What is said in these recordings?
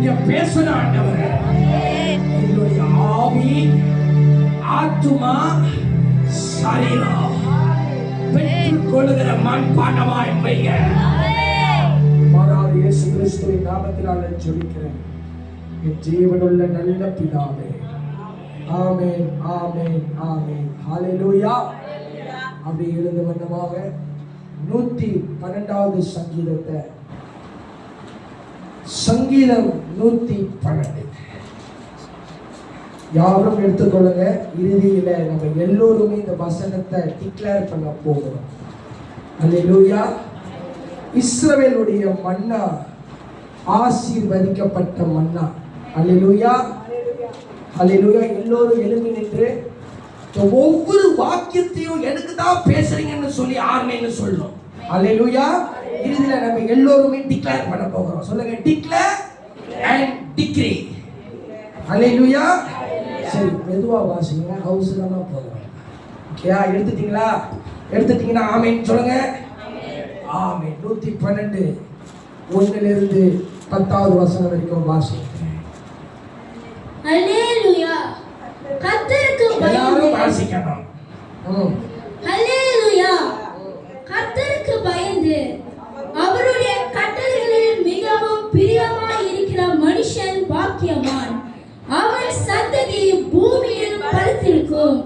நீங்க பேசணும் ஆண்டவரே. எங்களுடைய ஆவி, ஆத்துமா, சரீரம் பெற்றுக் கொள்ளுகிற மண்பாண்டமாய் வைங்க. மாறாத இயேசு கிறிஸ்துவின் நாமத்தினால ஜெபிக்கிறேன் என் ஜீவனுள்ள நல்ல பிதாவே. ஆமென், ஆமென், ஆமென். ஹல்லேலூயா. அப்படி எழுந்த வண்ணமாக 112வது சங்கீதத்தை, சங்கீதம் 112 யாரும் எடுத்துக்கொள்ளுங்க. இறுதியில நம்ம எல்லோருமே இந்த வசனத்தை டிக்ளேர் பண்ண போகிறோம். அல்லேலூயா. இஸ்ரவேலுடைய மன்னா ஆசீர்வதிக்கப்பட்ட மன்னா. அல்லேலூயா, அல்லேலூயா. எல்லோரும் எழுந்து நின்று ஒவ்வொரு வாக்கியத்தையும் எனக்கு தான் பேசுறீங்கன்னு சொல்லி ஆர்மேன்னு சொல்லணும். அல்லேலூயா. இறுதியில நம்ம எல்லோருமே டிக்ளேர் பண்ண போகிறோம். சொல்லுங்க, டிக்ளேர் அண்ட் டிக்ரி. அல்லேலூயா. சரி, மெதுவா வாசிங்க, அவசரமா போகிறோம். ஓகேயா? எடுத்துட்டீங்களா? எடுத்துட்டீங்கன்னா ஆமென் சொல்லுங்க. ஆமென். 112 1லிருந்து 10வது வசனம் வரைக்கும் வாசிங்க. அல்லேலூயா. கர்த்தருக்கு எல்லாரும் வாசிக்கணும். அல்லேலூயா. கர்த்தருக்கு பயந்து அவருடைய கட்டளைகளில் மிகவும் பிரியமாய் இருக்கிற மனுஷன் பாக்கியவான். அவன் சந்ததி பூமியில் பழுத்திருக்கும்.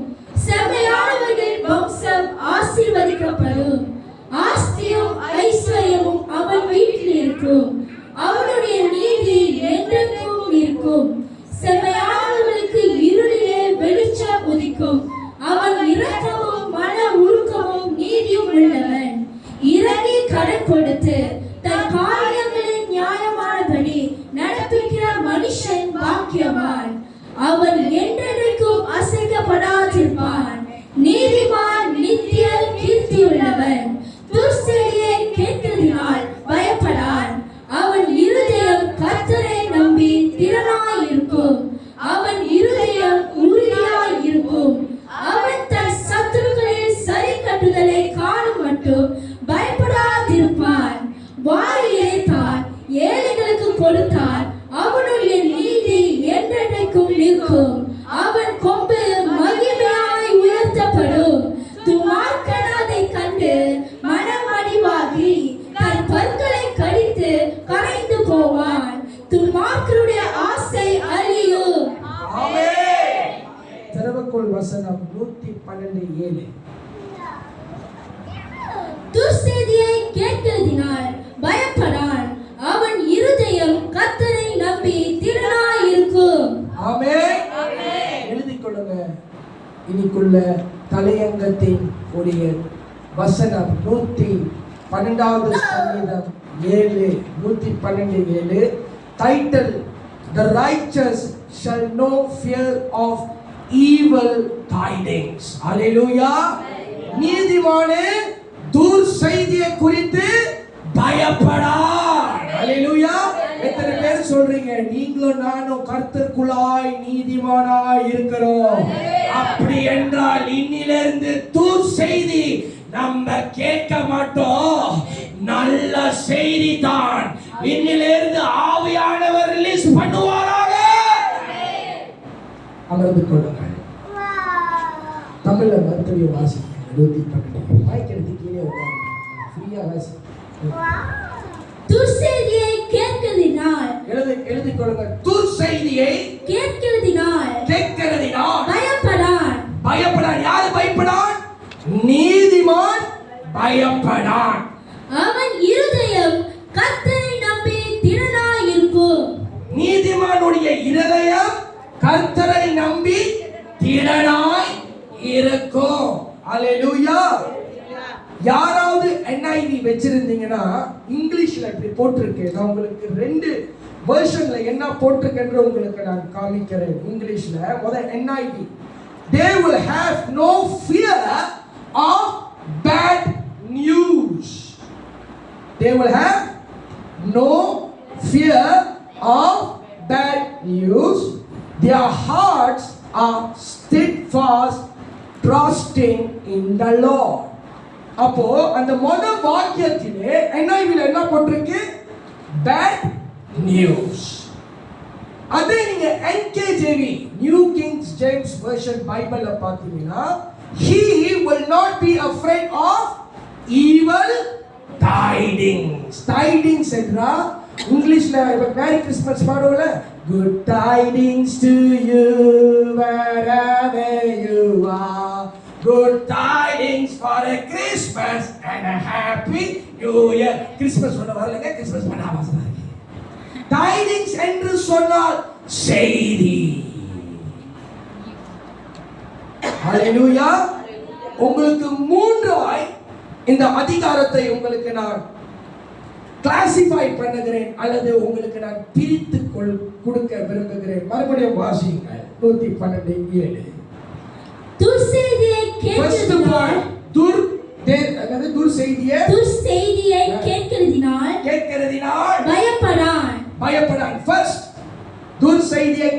செம்மையானவர்கள் வம்சம் ஆசீர்வதிக்கப்படும். ஆஸ்தியும் ஐஸ்வர்யமும் அவன் வீட்டில் இருக்கும். அவனுடைய நீதி என்றென்றும் இருக்கும். செம்மையானவர்களுக்கு இருளிலே வெளிச்சம் உதிக்கும். அவன் இரக்கமும் மன உருக்கமும் நீதியும் உள்ளவன். இறங்கி கடன் கொடுத்து தன் காரியங்களின் நியாயமானபடி நடப்பிக்கிற மனுஷன் பாக்கியவான். அவன் என்றென்றைக்கும் அசைக்கப்படாதிருப்பான். நீதிமான் நித்திய கீர்த்தியுள்ளவன். துர்ச்செய்தியை கேட்கிறதினால் பயப்படான். அவன் இருதயம் கர்த்தரை நம்பி திடனாயிருக்கும். அவன் இருதயம் உறுதியாயிருக்கும். அவன் தன் சத்துருக்களின் சரி கட்டுதலை காணும் மட்டும் பயப்படாதிருப்பான். வாரி இறைத்தான், ஏழைகளுக்கு கொடுத்தான். அவனுடைய நீதி என்றென்றைக்கும் நிற்கும். அவன் கொம்பு மகிமையாய் உயர்த்தப்படும். துன்மார்க்கன் அதைக் கண்டு மனமடிவாகி தன் பற்களை கடித்து கரைந்து போவான். துன்மார்க்கருடைய ஆசை அழியும். ஆமென். திறவுக்குள் வசனம் 112:7. துர்ச்செய்தியை கேட்கிறதினால் பயப்படான். அவன் இருதயம் கர்த்தரை நம்பி திடனாயிருக்கும். ஆமென். எழுதிக் கொள்ளுங்க. இன்னைக்குள்ள தலையங்கத்தின் உடைய வசனம் 112வது சங்கீதம் 7 112:7. Title, The righteous shall no fear of evil tidings. Hallelujah. நீதிமானே துர்ச்செய்தியை குறித்து பயப்படான். Hallelujah. எத்தனை பேர் சொல்றீங்க, நீங்களும் நானும் கர்த்தருக்குள்ளாய் நீதிமானாய் இருக்கிறோம்? அப்படி என்றால் இன்னிலிருந்து துர்ச்செய்தி நம்ம கேட்க மாட்டோம். நல்ல செய்தி தான் இன்னிலிருந்து ஆவியானவர் ரிலீஸ் பண்ணுவாராக. அமர்ந்து கொள்ளுங்கள். தமிழ்ல மறுபடிய வாசிங்க. 112 மைக் எடுத்து கீழே உட்காருங்க. ஃப்ரீயா வாசி. துர்ச்செய்தியை கேட்கிறதினால் எழுதிக் கொள்ளுங்க. துர்ச்செய்தியை கேட்கிறதினால் பயப்படான். பயப்படான். யாரு பயப்படான்? நீதிமான் பயப்படான். அவன் இருதயம் கர்த்தரை நம்பி திடனாயிருக்கும். நீதிமானுடைய இருதயம் கர்த்தரை நம்பி திடனாய் இருக்கும். அல்லேலூயா. யாராவது NIV வச்சிருந்தீங்கன்னா இங்கிலீஷ்ல இப்படி போட்டிருக்கு. நான் உங்களுக்கு 2 வெர்ஷன்ல என்ன போட்டிருக்கேன்னு உங்களுக்கு நான் காமிக்கிறேன். இங்கிலீஷ்ல முதல் NIV, they will have no fear of bad news. They will have no fear of bad news. Their hearts are steadfast, trusting in the Lord. அப்போ அந்த முதல் வாக்கியத்திலே NIV ல என்ன போட்டிருக்கு? Bad news. அதே நீங்க NKJV new Kings James version பைபிள்ல பாத்தீங்கன்னா he will not be afraid of evil tidings. tidings என்றா இங்கிலீஷ்ல மேரி கிறிஸ்மஸ் பாடுவோம்ல, good tidings to you wherever you are, good tidings for a Christmas and a happy new year. Christmas சொல்ல வரலங்க, Christmas பண்ண அவசரம். tidings என்று சொன்னால் செய்தி. ஹalleluya. உங்களுக்கு மூன்றாய் இந்த அதிகாரத்தை உங்களுக்கு நான் கிளாசிஃபை பண்ணுகிறேன் அல்லது உங்களுக்கு நான் பிரித்து கொடுக்க விரும்புகிறேன். மறுபடியும் வாசியுங்கள் 112:7. துர்செய்தியை கேட்கிறதினால் துர்செய்தியை கேட்கிறதினால் பயப்படான். ஃபர்ஸ்ட் துர்செய்தியை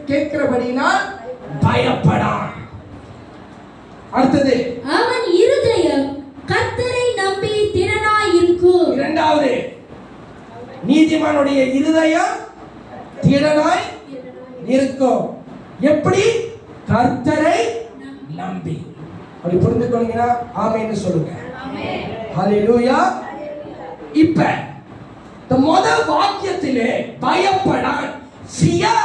கேட்கிறபடினால் பயப்படான். அடுத்தது அவன் இருதயம் கர்த்தரை நம்பி திடனாய் இருக்கும். இரண்டாவது நீதிமானுடைய இருதயம் திடனாய் இருக்கும். எப்படி? கர்த்தரை நம்பி. அப்படி புரிந்து கொண்டீங்கன்னா ஆமென்னு சொல்லுங்க. ஆமென். ஹalleluya. இப்ப இந்த முதல் வாக்கியத்திலே பயப்படான், fear.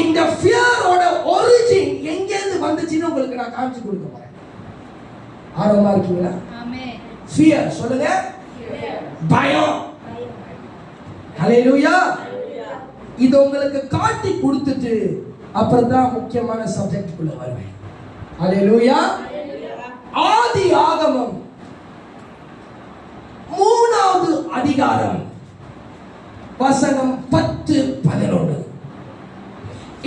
இந்த ஃபியரோட ஒரிஜின் எங்க இருந்து வந்துச்சுன்னு உங்களுக்கு நான் காமிச்சு கொடுக்க போறேன். ஆர்வமா இருக்கீங்களா? ஆமென். ஃபியர் சொல்லுங்க. பயம். ஹalleluya. இது உங்களுக்கு காட்டி கொடுத்துட்டு அப்புறம் தான் முக்கியமான சப்ஜெக்ட் குள்ள வருவேன். ஹalleluya. ஆதியாகமம் 3வது அதிகாரம் வசனம் 10-11.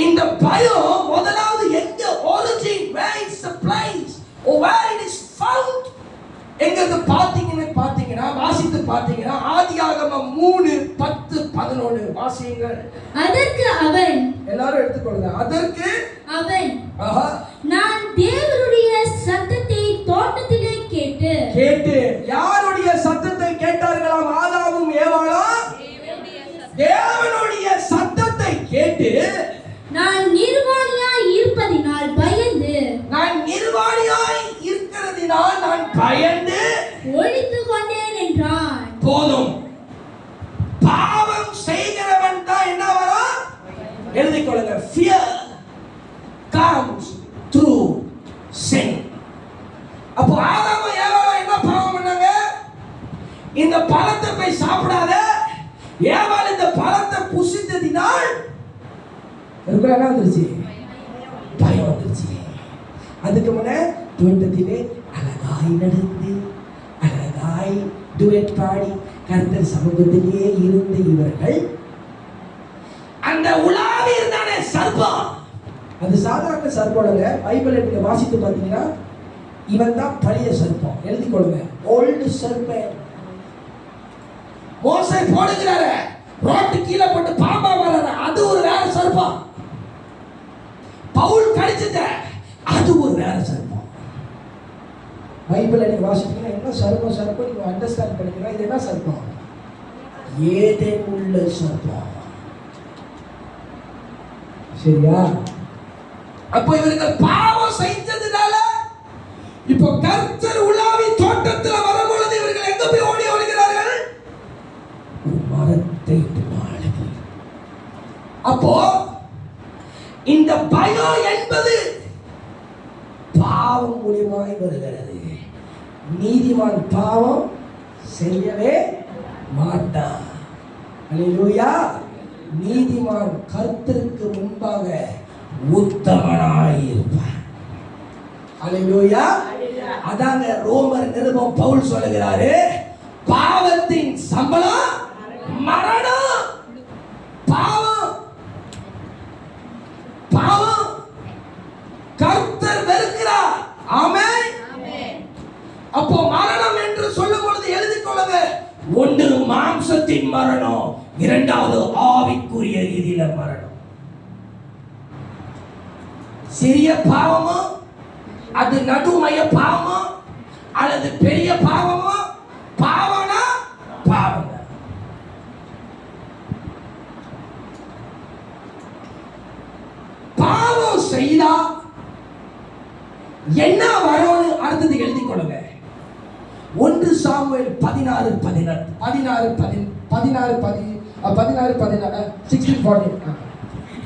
இந்த பயம் முதலாவது எங்க origin, where is the place or where it is found, எங்க பாத்தீங்கன்னா வாசித்து பாத்தீங்கன்னா ஆதியாகமம் 3:10-11 வாசியுங்கள். அதற்கு அவன், எல்லாரும் எடுத்துக்கொள்ளுங்க. அதற்கு அவன், நான் தேவனுடைய சத்தத்தை தோட்டத்திலே கேட்டு. யாருடைய சத்தத்தை கேட்டார்களாம்? ஆதாமும் ஏவாளும் தேவனுடைய சத்தத்தை கேட்டு, நான் நிர்வாணியாய் இருப்பதினால் பயந்து, நான் நிர்வாணியாய் இருக்கிறதினால் நான் பயந்து ஒளித்து கொண்டேன் என்றான். போதும். பாவம் செய்கிறவன் தான் என்ன வரும்? எழுதிக் கொள்ளுங்க. fear comes through sin. அப்போ ஆதாமும் ஏவாளும் என்ன பாவம் பண்ணாங்க? இந்த பழத்தை போய் சாப்பிடாத. ஏவாள் இந்த பழத்தை புசித்ததினால் என்ன வந்துருச்சு? பயம் வந்துருச்சு. அதுக்கு முன்ன தோட்டத்திலே அழகாய் நடந்து அழகாய் டுயட் பாடி கர்த்தர் சமூகத்திலே இருந்த இவர்கள் அந்த உலாவி இருந்தானே சர்ப்பம், அது சாதாரண சர்ப்பம்ங்க. பைபிளை நீங்க வாசித்து பார்த்தீங்கன்னா இவன் தான் பழைய சர்ப்பம். எழுதிக் கொள்ளுங்க. ஓல்டு சர்ப்பம். மோசே போடுகிறாரு, ரோட்டு கீழே போட்டு பாம்பா வர்ற அது ஒரு வேற சர்ப்பம். பவுல் கடிச்சத அது ஒரு வேற சர்ப்பம். பைபிளை நீங்க வாசிச்சீங்கன்னா என்ன சர்ப்பம் நீங்க அண்டர்ஸ்டாண்ட் பண்ணிக்கலாம். இது என்ன சர்ப்பம்? ஏதேன் உள்ள சர்ப்பம். சரியா? அப்போ இவர்கள் பாவம் செய்ததுனால இப்போ கர்த்தர் உலாவி தோட்டத்தில் வரும்பொழுது இவர்கள் எங்க போய் ஓடி வருகிறார்கள்? ஒரு மரத்தை பின்னாடி. அப்போ இந்த பயம் என்பது பாவம் மூலமாய் வருகிறது. நீதிமான் பாவம் செய்யவே மாட்டான். அல்லேலூயா. நீதிமான் கர்த்தருக்கு முன்பாக உத்தமனாய் இருப்பான். அல்லேலூயா. அதாங்க ரோமர் நிருபம் பவுல் சொல்லுகிறாரு, பாவத்தின் சம்பளம் மரணம். பாவம் கர்த்தர் வெறுக்கிறார். ஆமென். அப்போ மரணம் என்று சொல்லும் பொழுது எழுதிக் கொள்ளுங்க. ஒன்று மாம்சத்தின் மரணம், இரண்டாவது ஆவிக்குரிய ரீதியில மரணம். சிறிய பாவமோ அது நடுமைய பாவமோ அல்லது பெரிய பாவமோ, பாவனா பாவம். செய்தா என்ன வரும்னு அடுத்தது எழுதி கொள்ளுங்க. 1 சாமுவேல் 16:14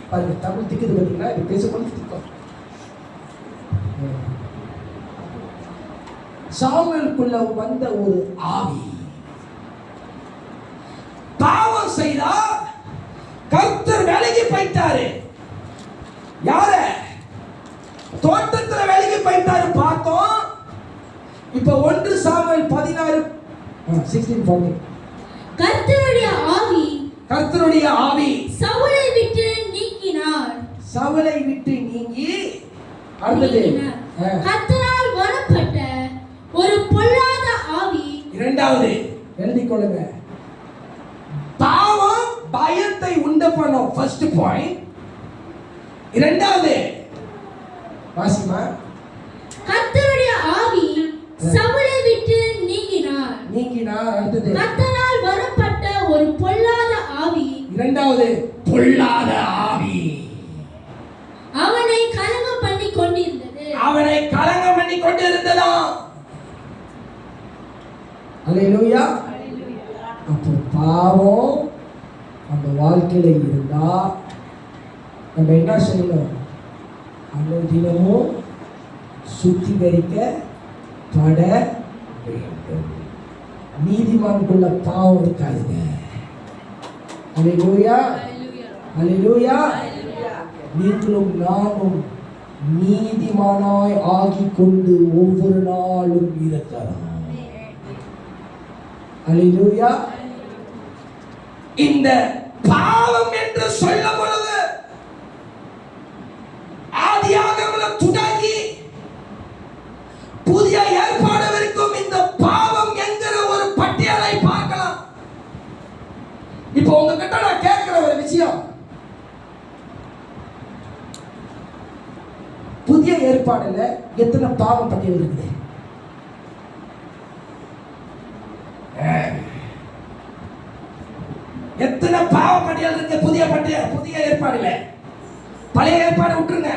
பாருங்க, தமிழ் திக்குது பார்த்தீங்களா? இது பேசக்கூட திக்கும். சாமுவேலுக்குள்ள வந்த ஒரு ஆவி பாவம் செய்தா கர்த்தர் விலகி போயிட்டாரு. யார? தோட்டத்துல விலகி போயிட்டாரு பார்த்தோம். இப்ப 1 சாமுவேல் 16:14 கர்த்தருடைய ஆவி சவுலை விட்டு நீங்கினார். சவுலை விட்டு நீங்கி அடுத்தது கர்த்தரால் வரப்பட்ட ஒரு பொல்லாத ஆவி. இரண்டாவது எழுதிக் கொள்ளுங்க. பாவம் பயத்தை உண்டு பண்ணும். First point. இரண்டாவது வாசிமா. கர்த்தருடைய ஆவி சவுலை விட்டு நீங்கினார். அடுத்தது கர்த்தரால் வரப்பட்ட ஒரு பொல்லாத ஆவி. இரண்டாவது பொல்லாத ஆவி அவனை கலங்க பண்ணி கொண்டிருந்ததா. அல்லேலூயா. அப்போ பாவம் நம்ம வாழ்க்கையில இருந்தா நம்ம என்ன செய்யணும்? அனுதினமும் சுத்திகரிக்கப்பட வேண்டும். நீதிமானுக்குள்ள பாவம் இருக்காதுங்க. அல்லேலூயா, அல்லேலூயா. நீங்களும் நானும் நீதிமானாய் ஆகிக் கொண்டு ஒவ்வொரு நாளும் இருக்கிறோம். அல்லேலூயா. இந்த பாவம் என்று சொல்லும் பொழுது ஆதியாகமம் தொடங்கி புதிய ஏற்பாடு வரைக்கும் இந்த பாவம் என்கிற ஒரு பட்டியலை பார்க்கலாம். இப்போ உங்ககிட்ட நான் கேட்கிற ஒரு விஷயம், புதிய ஏற்பாடுல எத்தனை பாவம் பட்டியல் இருக்குது? எத்தனை பாவ பட்டியல் இருக்கு புதிய ஏற்பாடுல? பழைய ஏற்பாடு விட்டுருங்க,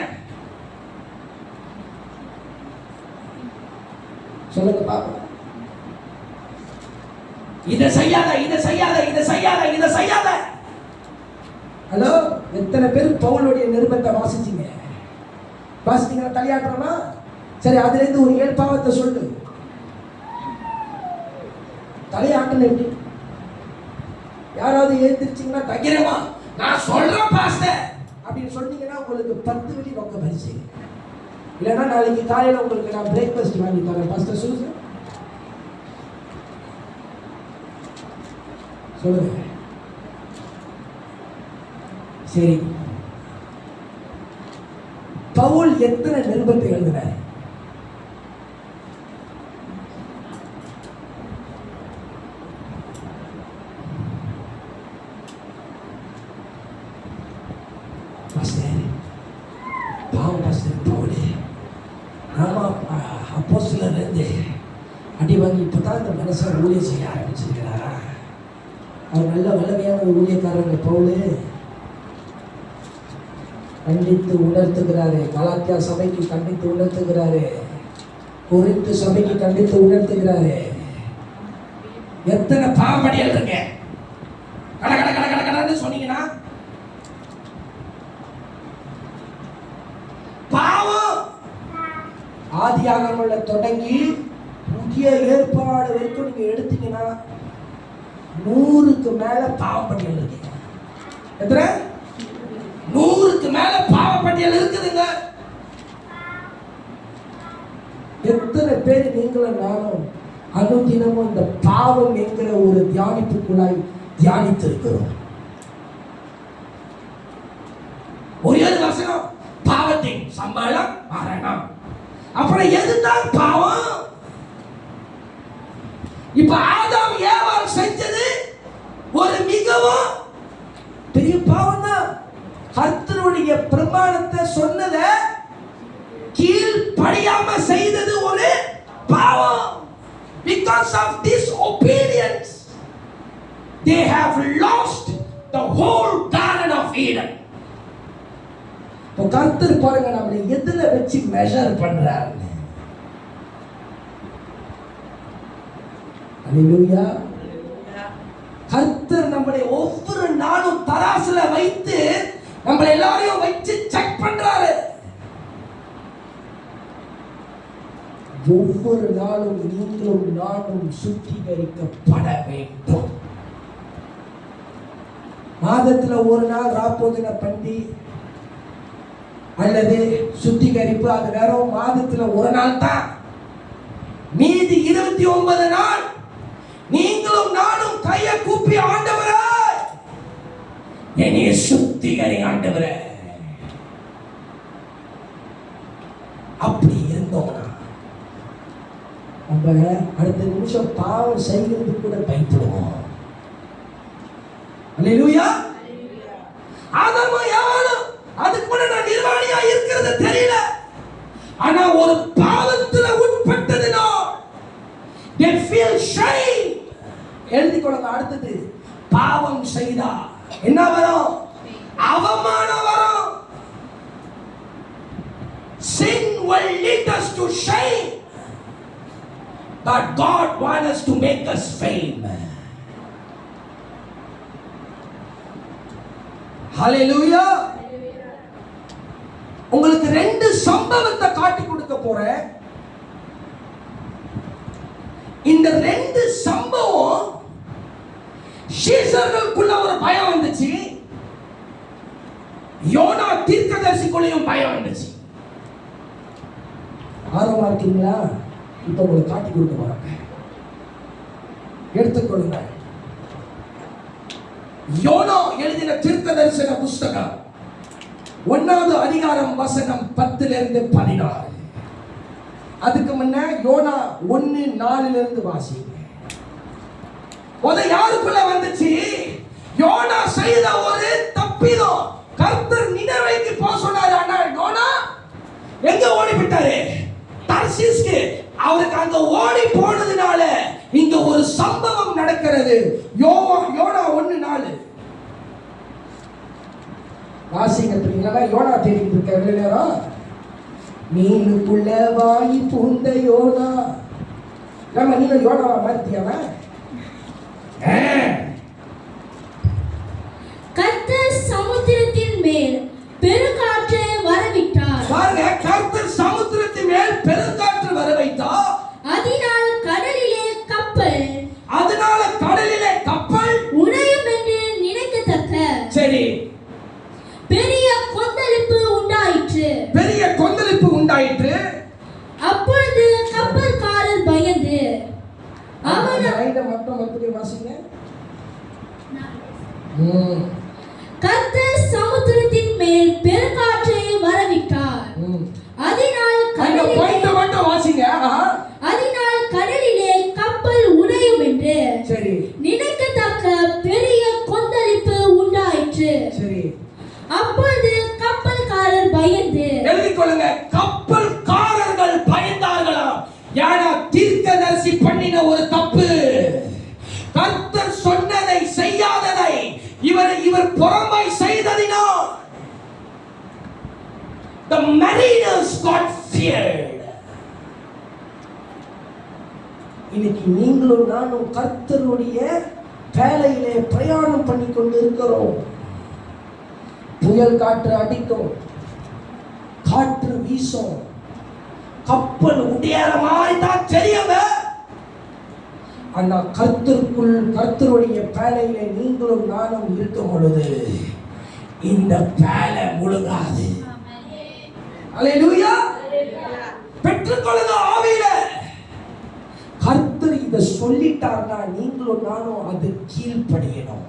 சொல்லுங்க பாப்போம். இதை செய்யாத, இதை செய்யாத, இதை செய்யாத, இதை செய்யாத. ஹலோ, எத்தனை பேர் பவுலுடைய நிருபத்தை வாசிச்சீங்கன்னா தலையாட்டுறோமா? சரி, அதுல இருந்து ஒரு 7 பாவத்தை சொல்லு. தலையாட்டல எப்படி? யாராவது எழுந்திருச்சீங்கன்னா தகிரமா நான் சொல்றேன் பாஸ்டர் அப்படின்னு சொன்னீங்கன்னா உங்களுக்கு 10 வெள்ளி ரொக்க பரிசு. இல்லைன்னா நாளைக்கு காலையில் உங்களுக்கு நான் பிரேக்ஃபாஸ்ட் வாங்கி தரேன். பாஸ்டர் சொல்லுங்க, சொல்லுங்க. சரி, பவுல் எத்தனை நிருபத்தை எழுதினார்? அடி வாங்கி இப்பதான் இந்த மனுஷன் ஊழியம் செய்ய ஆரம்பிச்சிருக்கிறாரா? அவர் நல்ல வல்லமையான ஒரு ஊழியக்காரங்க. பவுலு கண்டித்து உணர்த்துகிறாரு. கலாத்தியா சபைக்கு கண்டித்து உணர்த்துகிறாரு. கொரிந்து சபைக்கு கண்டித்து உணர்த்துகிறாரு. எத்தனை பாவப்படிகள் இருக்கு? கடன்னு சொன்னீங்கன்னா பாவம் ஆதியாகமம்ல தொடங்கி புதிய ஏற்பாடு வரைக்கும் நீங்க எடுத்தீங்கன்னா 100க்கு மேல பாவப்பட்டியல் இருக்கு. எத்தனை? 100க்கு மேல பாவப்பட்டியல் இருக்குதுங்க. எத்தனை பேர் நீங்களும் நானும் அனுதினமும் இந்த பாவம் என்கிற ஒரு தியானிப்புக்குள்ளாய் தியானித்து இருக்கிறோம்? ஒரே வசனம், பாவத்தின் சம்பளம் மரணம். அப்புறம் எதுதான் பாவம்? இப்ப ஆதாம் ஏவாள் செஞ்சது ஒரு மிகவும் பெரிய பாவம் தான். கர்த்தருடைய பிரமாணத்தை சொன்னத கீழ்ப்படியாம செய்தது ஒரு பாவம். Because of disobedience they have lost the whole garden of Eden. இப்போ கர்த்தர் பாருங்க நம்மளை எதுல வச்சு மெஷர் பண்றாரு. அல்லேலூயா. கர்த்தர் நம்மளை ஒவ்வொரு நாளும் தராசுல வைத்து நம்மளை எல்லாரையும் வச்சு செக் பண்றாரு. ஒவ்வொரு நாளும் நீங்களும் நானும் சுத்திகரிக்கப்பட வேண்டும். மாதத்துல ஒரு நாள் ராப்போதன பண்டி அல்லது சுத்திகரிப்பு, அது வெறும் மாதத்துல ஒரு நாள் தான். மீதி 29 நாள் நீங்களும் நானும் கையை கூப்பி, ஆண்டவரே என்னைய சுத்திகரி ஆண்டவரே, அப்படி இருந்தோம்னா நம்ம அடுத்த நிமிஷம் பாவம் செய்கிறது கூட பயப்படுவோம். அல்லேலூயா. ஆதாமோ யாரும் அதுக்கு கூட நான் நிர்வாணியா இருக்கிறது தெரியல. ஆனா ஒரு பாவத்துல உட்பட்டதுனா they feel shame. எழுதி கொள்ளுங்க. அடுத்தது, பாவம் செய்தா என்ன வரும்? அவமானம் வரும். Sin will lead us to shame, but God wants us to make us fame. Hallelujah. உங்களுக்கு 2 சம்பவத்தை காட்டி கொடுக்க போறேன். இந்த 2 சம்பவம் சீசர்களுக்குள்ள ஒரு பயம் வந்துச்சு, யோனா தீர்க்கதரிசிக்குள்ளேயும் பயம் வந்துச்சு. ஆர்வமா இருக்கீங்களா? இப்ப உங்களுக்கு காட்டி கொடுக்க போறேன். எடுத்துக்கொள்ளுங்க. யோனா எழுதின தீர்க்கதரிசன புஸ்தகம் 1வது அதிகாரம் வசனம் 10-14. அதுக்கு முன்ன யோனா 1:4 வாசிங்க. யாருக்குள்ள வந்துச்சு? யோனா செய்த ஒரு தப்பிதம். கர்த்தர் நினைவைக்கு போக சொன்னாரு. ஆனா யோனா எங்க ஓடி விட்டாரு? தர்சீஸ்க்கு. அவருக்கு அங்க ஓடி போனதுனால இங்க ஒரு சம்பவம் நடக்கிறது. யோனா 1:4 வாசிங்க. தெரியுங்களா? யோனா தேடிட்டு இருக்க எவ்வளவு நேரம்? மீனுக்குள்ள வாய் பூந்த யோனா. நம்ம நீங்க யோனாவா மாத்தியாவ? கர்த்தர் சமுத்திரத்தின் மேல் பெருங்காற்றை வரவிட்டார். பாருங்க, கர்த்தர் சமுத்திரத்தின் மேல் பெருங்காற்று வர வைத்தார். அதனால் கடலிலே கப்பல் உடையும் என்று நினைக்கத்தக்க சரி பெரிய கொந்தளிப்பு உண்டாயிற்று. அப்பொழுது கப்பல்காரர் பயந்து கர்த்தர் சமுத்திரத்தின் மேல் பெருங்காற்றை வரவிட்டார். அதனால் கடலிலே கப்பல் உடையும் என்று நினைக்கத்தக்க பெரிய கொந்தளிப்பு உண்டாயிற்று. அப்பொழுது கப்பல்காரர் பயந்து. எழுதிக் கொள்ளுங்க. கப்பல்காரர்கள் பயந்தார்களாம். யாரா? தீர்க்கதரிசி பண்ணின ஒரு தப்பு. கர்த்தர் சொன்னதை செய்யாததை இவர் புறம்பை செய்ததினால் the mariners got feared. இன்னைக்கு நீங்களும் நானும் கர்த்தருடைய வேலையிலே பிரயாணம் பண்ணி கொண்டு இருக்கிறோம். புயல் காற்று அடிக்கும், காற்று வீசும், கப்பல் உடையற மாதிரி தான் தெரியுங்க. ஆனா கர்த்தருடைய பேழையிலே நீங்களும் நானும் இருக்கும் பொழுது இந்த பேழை முழுகாது. அல்லேலூயா. பெற்றுக்கொள்ளுங்க ஆவியில. கர்த்தர் இதை சொல்லிட்டார்னா நீங்களும் நானும் அது கீழ்ப்படியணும்.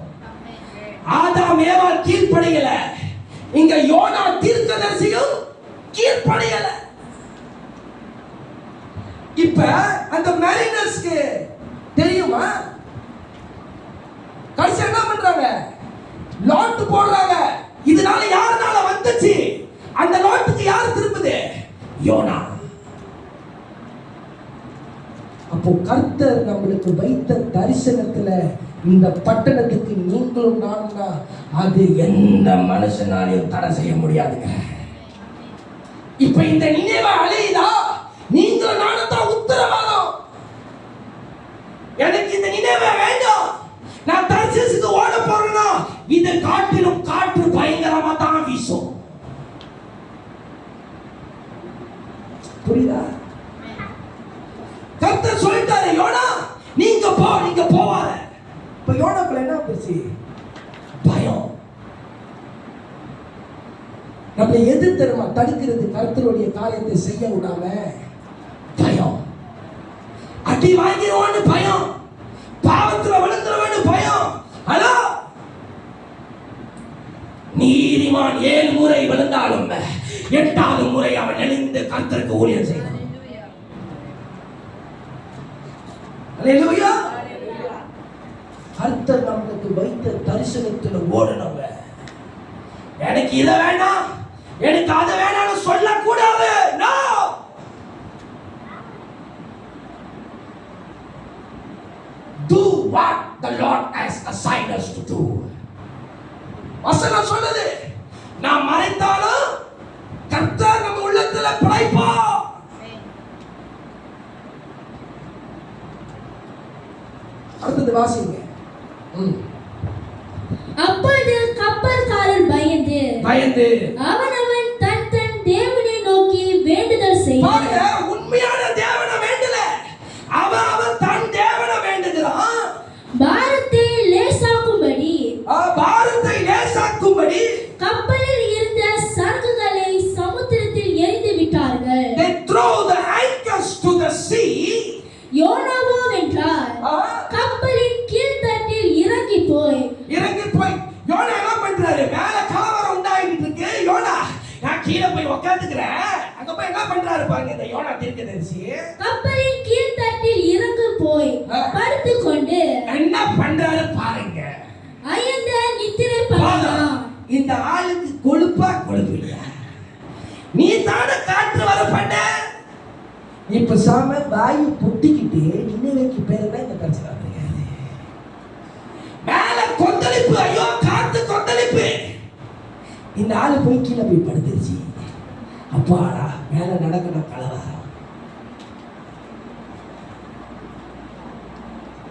ஆதாம் ஏவாள் கீழ்ப்படியல. இங்க யோனா தீர்க்கதரிசியும் கீழ்ப்படியல. இப்ப அந்த மேரினர்ஸ்க்கு தெரியுமா? கடைசி என்ன பண்றாங்க? லாட் போடுறாங்க. இதனால யாருனால வந்துச்சு? அந்த லாட்டுக்கு யார் திரும்புது? யோனா. அப்போ கர்த்தர் நம்மளுக்கு வைத்த தரிசனத்துல இந்த பட்டணத்துக்கு நீங்களும் நானும் அது எந்த மனுஷனாலையும் தடை செய்ய முடியாதுங்க. இப்ப இந்த நினைவை அழியுதா, நீங்களும் நானும் தான் உத்தரவாதம். எனக்கு இந்த நினைவை வேண்டாம். நான் தர்சீசுக்கு ஓட போறேன்னா இதை காட்டிலும் காற்று பயங்கரமா தான் வீசும். புரியுதா? கர்த்தர் சொல்லிட்டாரு, யோனா நீங்க போவாத. இப்ப யோனாக்குள்ள என்ன வந்துச்சு? பயம். நம்மளை எது தெரியுமா தடுக்கிறது? கர்த்தருடைய காரியத்தை செய்ய விடாம பயம். அடி வாங்கிடுவான்னு பயம், பாவத்துல விழுந்துருவான்னு பயம். ஹலோ, நீதிமான் 7 முறை விழுந்தாலும் 8வது முறை அவன் எழுந்து கர்த்தருக்கு ஊழியம் செய்தான். அல்லேலூயா. கர்த்தர் நமக்கு வைத்த தரிசனத்துல ஓடணுங்க. எனக்கு இதை வேண்டாம், எனக்கு அதை வேணாம்னு சொல்லக்கூடாது. No, do what the Lord has assigned us to do. வசனம் சொல்லுது, நாம் மறைத்தாலும் கர்த்தர் நம்ம உள்ளத்துல பிழைப்பார். அடுத்தது வாசிங்க. அப்பொழுது கப்பல்காரர் பயந்து அவனவன் தன் தேவனை நோக்கி வேண்டுதல் செய்தார். உண்மையான தேவனை வேண்டல, அவன் தன் தேவனை வேண்டுகிறான். பாரத்தை லேசாக்கும்படி கப்பலில் இருந்த சரக்குகளை சமுத்திரத்தில் எறிந்து விட்டார்கள். They throw the anchors to the sea. யோனாவோ வென்றார். கப்பலின் கீழ்த்தட்டில் இறங்கி போய் யோனா என்ன பண்றாரு? மேல கலவரம் உண்டாயிட்டு இருக்கு. யோனா நான் கீழே போய் உட்கார்ந்துக்கிறேன். அங்க போய் என்ன பண்றாரு பாருங்க இந்த யோனா தீர்க்கதரிசி. கப்பலின் கீழ்த்தட்டில் இறங்கி போய் படுத்துக் கொண்டு என்ன பண்றாரு பாருங்க. அயர்ந்த நித்திரை பண்ணான். இந்த ஆளுக்கு கொழுப்பா கொழுப்பு இல்லையா? நீ தான காற்று வர பண்ண. இப்ப சாம வாயு பொட்டிக்கிட்டு நினைவைக்கு பேரு தான் இந்த பிரச்சனை. மேல கொந்தளிப்பு, ஐயோ காத்து கொந்தளிப்பு. இந்த ஆளு போய் கீழே போய் படுத்துருச்சு. அப்பாடா, மேல நடக்கணும் கலவரம்.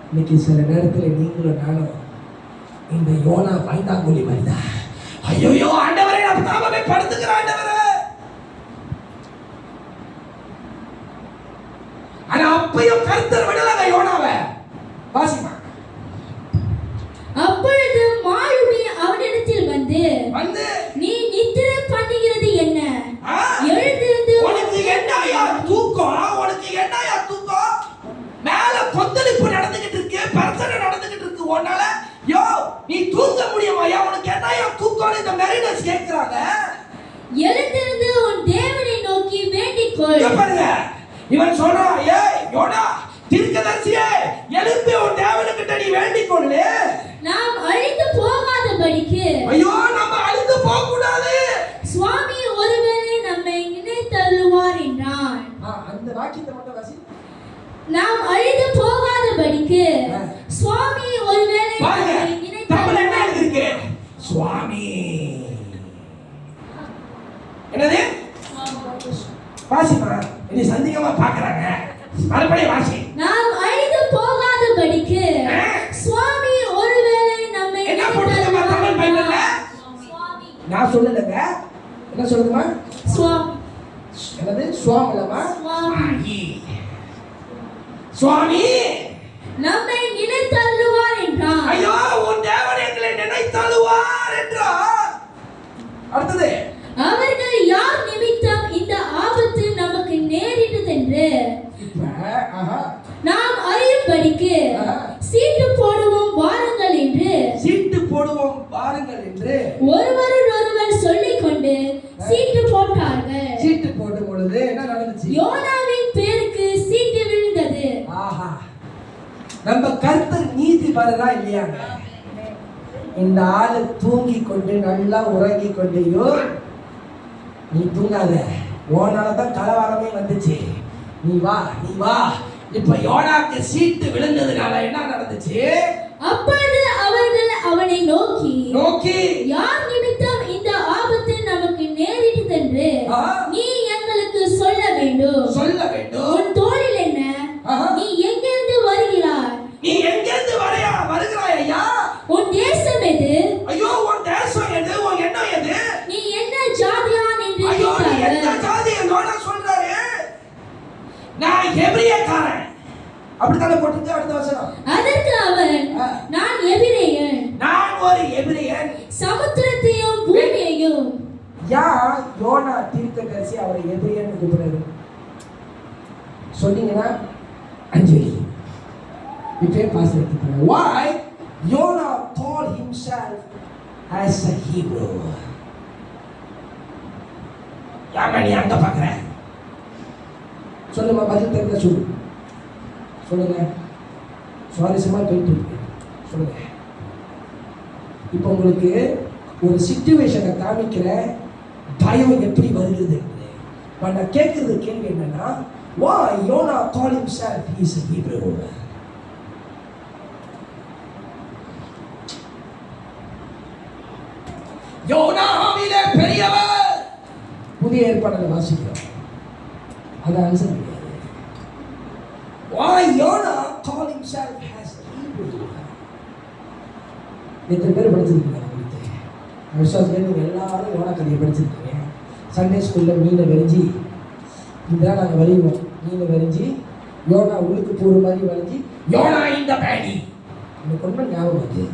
இன்னைக்கு சில நேரத்துல நீங்களும் நானும் இந்த யோனா பைந்தாங்கோலி மாதிரிதான். ஐயோ ஆண்டவரே, நான் தாம போய் படுத்துக்கிறேன் ஆண்டவரே. ஆனா அப்பையும் கர்த்தர் விடலங்க யோனாவை. வாசிமா. அப்பொழுது மாலுமி அவனிடத்தில் வந்து நீ நித்திரை பண்ணுகிறது என்ன? எழுந்திருந்து உனக்கு என்னையா தூக்கம்? உனக்கு என்னையா தூக்கம்? மேல கொந்தளிப்பு நடந்துகிட்டு இருக்கு, பிரச்சனை நடந்துகிட்டு இருக்கு. உன்னால யோ நீ தூங்க முடியுமாயா? உனக்கு என்னையா தூக்கம்? இந்த மெரினஸ் கேக்குறாங்க. எழுந்திருந்து உன் தேவனை நோக்கி வேண்டிக் கொள். பாருங்க, இவன் சொல்றான், ஏய் யோனா தீர்க்கதரிசியே, எழும்பி உன் தேவனுக்கிட்ட நீ வேண்டிக் கொள்ளு. நாம் அழிந்து போகாதபடிக்கு. ஐயோ, நம்ம அழிந்து போக கூடாது. சுவாமி ஒருவேளை நம்மை நினைத்தருளுவார் என்றான். அந்த வாக்கியத்தை மட்டும் வாசி. நாம் அழிந்து போகாதபடிக்கு சுவாமி ஒருவேளை நம்மை நினைத்தருளுவார். என்ன இருக்கு? சுவாமி. என்னது? வாசிமா. நீ சந்திக்கமா பாக்குறாங்க. மறுபடியும் வாசி. நாம் அழிந்து போகாதபடிக்கு சுவாமி ஒருவேளை நம்மை என்ன போடுதுமா தமிழ் பைபிள்ல? சுவாமி. நான் சொல்லலங்க. என்ன சொல்லுதுமா? சுவாமி. என்னது? சுவாமிலமா? சுவாமி. சுவாமி நம்மை நினைத்தருளுவார் என்றான். ஐயோ, உன் தேவன் எங்களை நினைத்தருளுவார் என்றார். அடுத்தது, அவர்கள் யார் நிமித்தம் இந்த ஆபத்து நமக்கு நேரிட்டதென்று நாம் அறியும்படிக்கு சீட்டு போடுவோம் வாருங்கள் என்று ஒருவர் சொல்லிக் கொண்டு சீட்டு போட்டார்கள். சீட்டு போடும் பொழுது என்ன நடந்துச்சு? யோனாவின் பேருக்கு சீட்டு விழுந்தது. ஆஹா, நம்ம கர்த்தர் நீதிபரரா இல்லையாங்க? இந்த ஆளு தூங்கி கொண்டு நல்லா உறங்கி கொண்டையோ, நீ தூங்காத, யோனாலதான் கலவரமே வந்துச்சு, நீ வா. இப்ப யோனாக்கு சீட்டு விழுந்ததுனால என்ன நடந்துச்சு? அப்பொழுது அவர்கள் அவனை நோக்கி நோக்கி யார் நிமித்தம் இந்த ஆபத்து நமக்கு நேரிட்டதென்று நீ நான் எபிரியக்காரன். அப்படித்தானே போட்டுருக்கு அடுத்த வசனம். அதற்கு அவன், நான் எபிரேயன், நான் ஒரு எபிரியன். சமுத்திரத்தையும் பூமியையும். யார் யோனா தீர்க்கதரிசி அவரை எபிரியன்னு கூப்பிடுறாரு சொன்னீங்கன்னா அஞ்சலி இப்பே பாஸ் எடுத்துக்கிறேன். Why Jonah called himself as a Hebrew? யாம நீ அங்க பாக்குற சொல்லுமா, பதில் தெரிஞ்ச சொல்லு. சொல்லுங்க, சுவாரஸ்யமா போயிட்டு இருக்கு. சொல்லுங்க. இப்போ உங்களுக்கு ஒரு சிச்சுவேஷனை காமிக்கிற பயம் எப்படி வருகிறது. நான் கேட்கறது கேள்வி என்னன்னா, why Jonah called himself he is a Hebrew? யோனாவிலே பெரியவர். புதிய ஏற்பாட்டில் வாசிக்கிறோம். அது ஆன்சர் கிடையாது. Why Jonah called himself as a Hebrew? எத்தனை பேர் படிச்சிருக்கீங்க? விசுவாசம் நீங்கள் எல்லாரும் யோனா கதையை படிச்சிருக்கீங்க. சண்டே ஸ்கூலில் மீனை வெறிஞ்சி இதெல்லாம் நாங்கள் வரைவோம். மீனை வெறிஞ்சி யோனா உள்ளுக்கு போகிற மாதிரி வரைஞ்சி யோனா இந்த பேடி எனக்கு ஒன்றும் ஞாபகம் இருக்கு.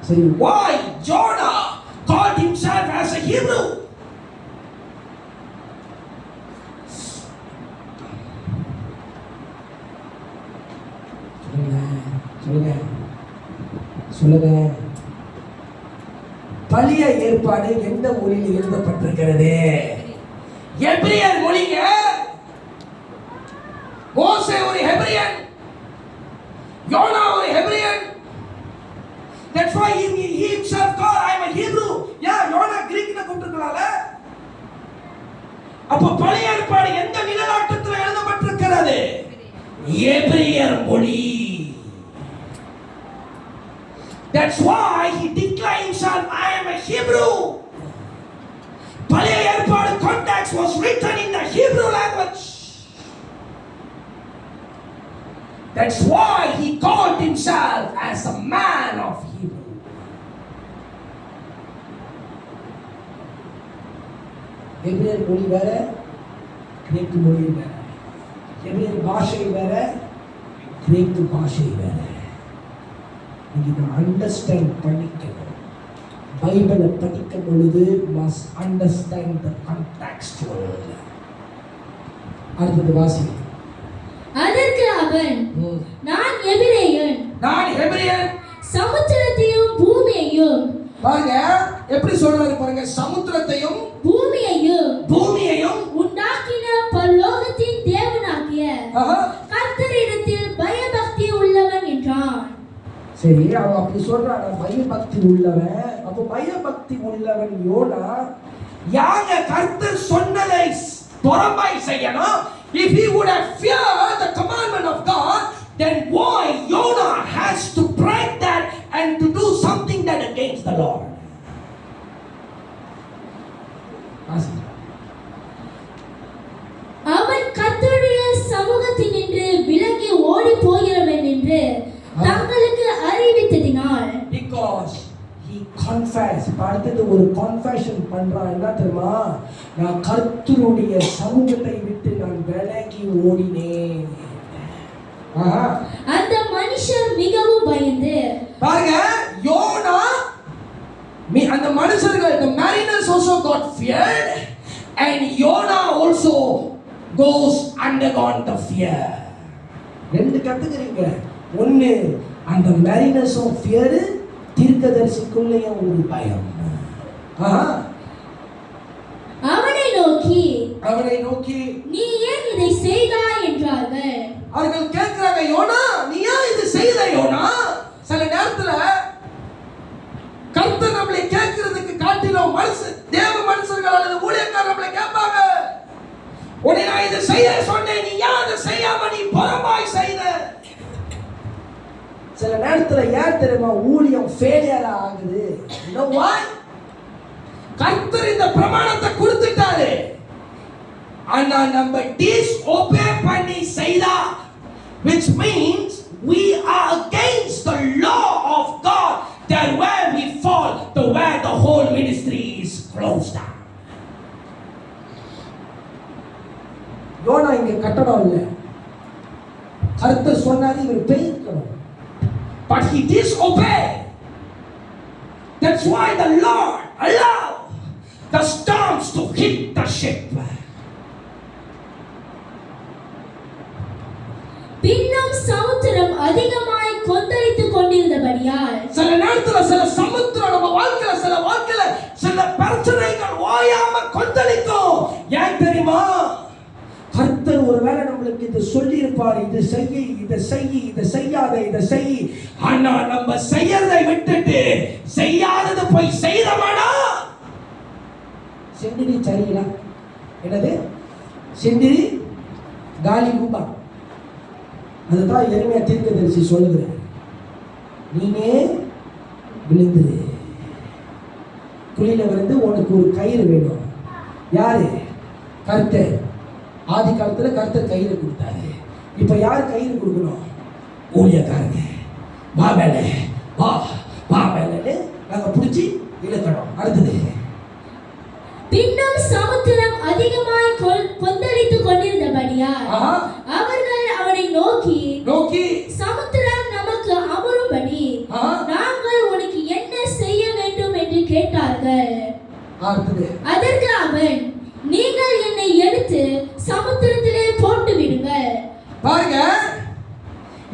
சரி, why Jonah called himself as a Hebrew? சொல்லுங்க சொல்லுங்க. பழைய ஏற்பாடு எந்த மொழியில் எழுதப்பட்டிருக்கிறது? எபிரியன் மொழிங்க. மோசே ஒரு ஹெபிரியன், யோனா ஒரு ஹெபிரியன். That's why he himself called I am a Hebrew. யோனா கிரீக்ல கூப்பிட்டுக்கலாம்ல. அப்ப பழைய ஏற்பாடு எந்த நிலநாட்டத்தில் எழுதப்பட்டிருக்கிறது? எபிரியர் மொழி. That's why he declared himself I am a Hebrew. பழைய ஏற்பாடு context was written in the Hebrew language. That's why he called himself as a man of Hebrew. எபிரியர் மொழி வேற, கிரேக்கு மொழி வேற. எபிரியர் பாஷை வேற, கிரேக்கு பாஷை வேற. நீங்க அண்டர்ஸ்டாண்ட் பண்ணிக்கணும். பைபிளை படிக்கும் பொழுது must understand the contextual. அடுத்தது வாசி. அதற்கு அவன், நான் எபிரேயன், நான் எபிரியன், சமுத்திரத்தையும் பூமியையும். பாருங்க எப்படி சொல்றாரு பாருங்க. சமுத்திரத்தையும் பூமியையும் உண்டாக்கின பரலோகத்தின் தேவனாகிய கர்த்தரிடத்தில் பயபக்தி உள்ளவன் என்றான். சரி, அவன் அப்படி சொல்றான், பயபக்தி உள்ளவன். அப்போ பயபக்தி உள்ளவன் யோனா யாங்க கர்த்தர் சொன்னதை புறம்பாய் செய்யணும். If he would have feared the commandment of God, then why Jonah has to break that and to do something that against the Lord? அவன் கர்த்தருடைய சமூகத்தினின்று விலகி ஓடி போகிறவன் என்று தங்களுக்கு அறிவித்ததினால். Because he confessed. அடுத்தது ஒரு confession பண்றான். என்ன தெரியுமா? நான் கர்த்தருடைய சமூகத்தை விட்டு நான் விலகி ஓடினேன். அந்த மனுஷன் மிகவும் பயந்து. பாருங்க, யோனா அந்த மனுஷர்கள், the mariners also got feared and Jonah also goes undergone the fear. ரெண்டு கத்துக்கிறீங்க. ஒன்னு அந்த mariners-உம் fear, தீர்க்கதரிசிக்குள்ளேயும் ஒரு பயம். அவனை நோக்கி நீ ஏன் இதை செய்தாய் என்றார்கள். அவர்கள் கேட்கிறாங்க, யோனா நீ ஏன் இது செய்த யோனா? சில நேரத்துல கர்த்தர் நம்மளை கேட்கிறதுக்கு காட்டிலும் தேவ மனுஷர்கள் அல்லது ஊழியக்காரர் நம்மளை கேட்பாங்க, உன்னை நான் இதை செய்ய சொன்னேன், நீ ஏன் அதை செய்யாம நீ புறம்பாய் செய்த? சில நேரத்துல ஏன் தெரியுமா ஊழியம் ஃபெயிலியர் ஆகுது? You know why? கர்த்தர் இந்த பிரமாணத்தை கொடுத்துட்டாரு, ஆனா நம்ம disobey பண்ணி செய்தா, which means we are against the law of God. That where we fall, to where the whole ministry is closed down. Jonah இங்க கட்டடம் இல்ல, கர்த்தர் சொன்னாரு இவர் பெய்யணும். But he disobeyed. That's why the Lord allowed the storms to hit the ship. பின்னும் சமுத்திரம் அதிகமாய் கொந்தளித்துக் கொண்டிருந்தபடியால் சில நேரத்துல சில சமுத்திரம் நம்ம வாழ்க்கையில சில பிரச்சனைகள் ஓயாம கொந்தளிக்கும். ஏன் தெரியுமா? கர்த்தர் ஒருவேளை நம்மளுக்கு இது சொல்லி இருப்பார், இது செய், இதை செய், இதை செய்யாத, இதை செய். ஆனா நம்ம செய்யறதை விட்டுட்டு செய்யாதது போய் செய்தோமானா செந்திரி சரிங்களா? என்னது செந்திரி காலி கூப்பா. அதுதான் எளிமையா தீர்க்கதரிசி சொல்லுது, நீனே விழுந்துரு, குழியில விழுந்து உனக்கு ஒரு கயிறு வேணும். யாரு? கர்த்தர். ஆதி காலத்துல கர்த்தர் கயிறு கொடுத்தாரு. இப்ப யார் கயிறு கொடுக்கணும்? ஊழியக்காரங்க. வா மேல, வா வா மேலன்னு நாங்க பிடிச்சி இழுக்கணும். அடுத்தது, பின்னும் சமுத்திரம் அதிகமாய் கொந்தளித்துக் கொண்டிருந்தபடியால் அவர்கள் அவனை நோக்கி சமுத்திரம் நமக்கு அமரும்படி நாங்கள் உனக்கு என்ன செய்ய வேண்டும் என்று கேட்டார்கள். அதற்கு அவன், நீங்கள் என்னை எடுத்து சமுத்திரத்திலே போட்டு விடுங்கள். பாருங்க,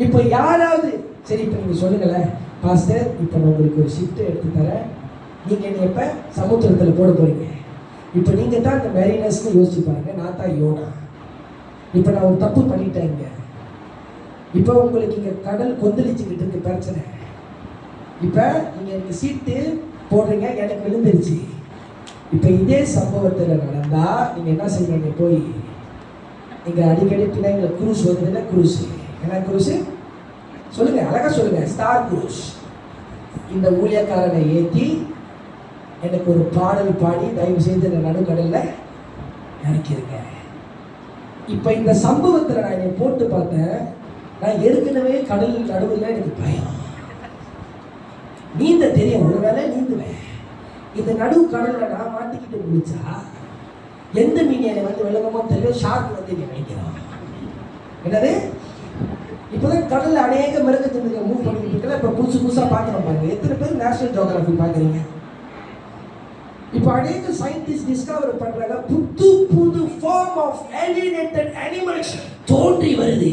இப்ப யாராவது சரி இப்ப நீங்க சொல்லுங்களேன், பாஸ்டர் இப்ப நான் உங்களுக்கு ஒரு ஷிஃப்ட் எடுத்து தரேன், நீங்க என்ன இப்ப சமுத்திரத்துல போட போறீங்க. இப்ப நீங்க தான் இந்த மெரினஸ்ன்னு யோசிச்சு பாருங்க, நான் தான் யோனா. இப்ப நான் ஒரு தப்பு பண்ணிட்டேங்க. இப்ப உங்களுக்கு இங்க கடல் கொந்தளிச்சுக்கிட்டு இருக்கு பிரச்சனை. இப்ப நீங்க எனக்கு சீட்டு போடுறீங்க, எனக்கு விழுந்துருச்சு. இப்ப இதே சம்பவத்துல நடந்தா நீங்க என்ன செய்வீங்க? போய் நீங்க அடிக்கடி பிள்ளைங்களை குரூஸ் வருதுன்னா, குரூஸ் என்ன குரூஸ் சொல்லுங்க, அழகா சொல்லுங்க, ஸ்டார் குரூஸ். இந்த ஊழியக்காரனை ஏற்றி எனக்கு ஒரு பாடல் பாடி தயவு செய்து இந்த நடுக்கடல்ல இறக்கிருங்க. இப்ப இந்த சம்பவத்துல நான் என்னை போட்டு பார்த்தேன். நான் ஏற்கனவே கடல் நடுவில் எனக்கு பயம், நீந்த தெரியும், ஒருவேளை நீந்துவேன். இந்த நடு கடல்ல நான் மாட்டிக்கிட்டு முடிச்சா எந்த மீன் என்னை வந்து விளக்கமோ தெரியும், ஷார்க் வந்து என்னை வைக்கிறோம். என்னது? இப்போதான் கடல்ல அநேக மிருகத்துக்கு மூவ் பண்ணிட்டு இருக்கல. இப்ப புதுசா பார்க்கணும் பாருங்க. எத்தனை பேர் நேஷனல் ஜியோகிராஃபி பார்க்குறீங்க? இப்போ அநேக சயின்டிஸ்ட் டிஸ்கவர் பண்றாங்க, புது புது ஃபார்ம் ஆஃப் alienated animals தோன்றி வருது.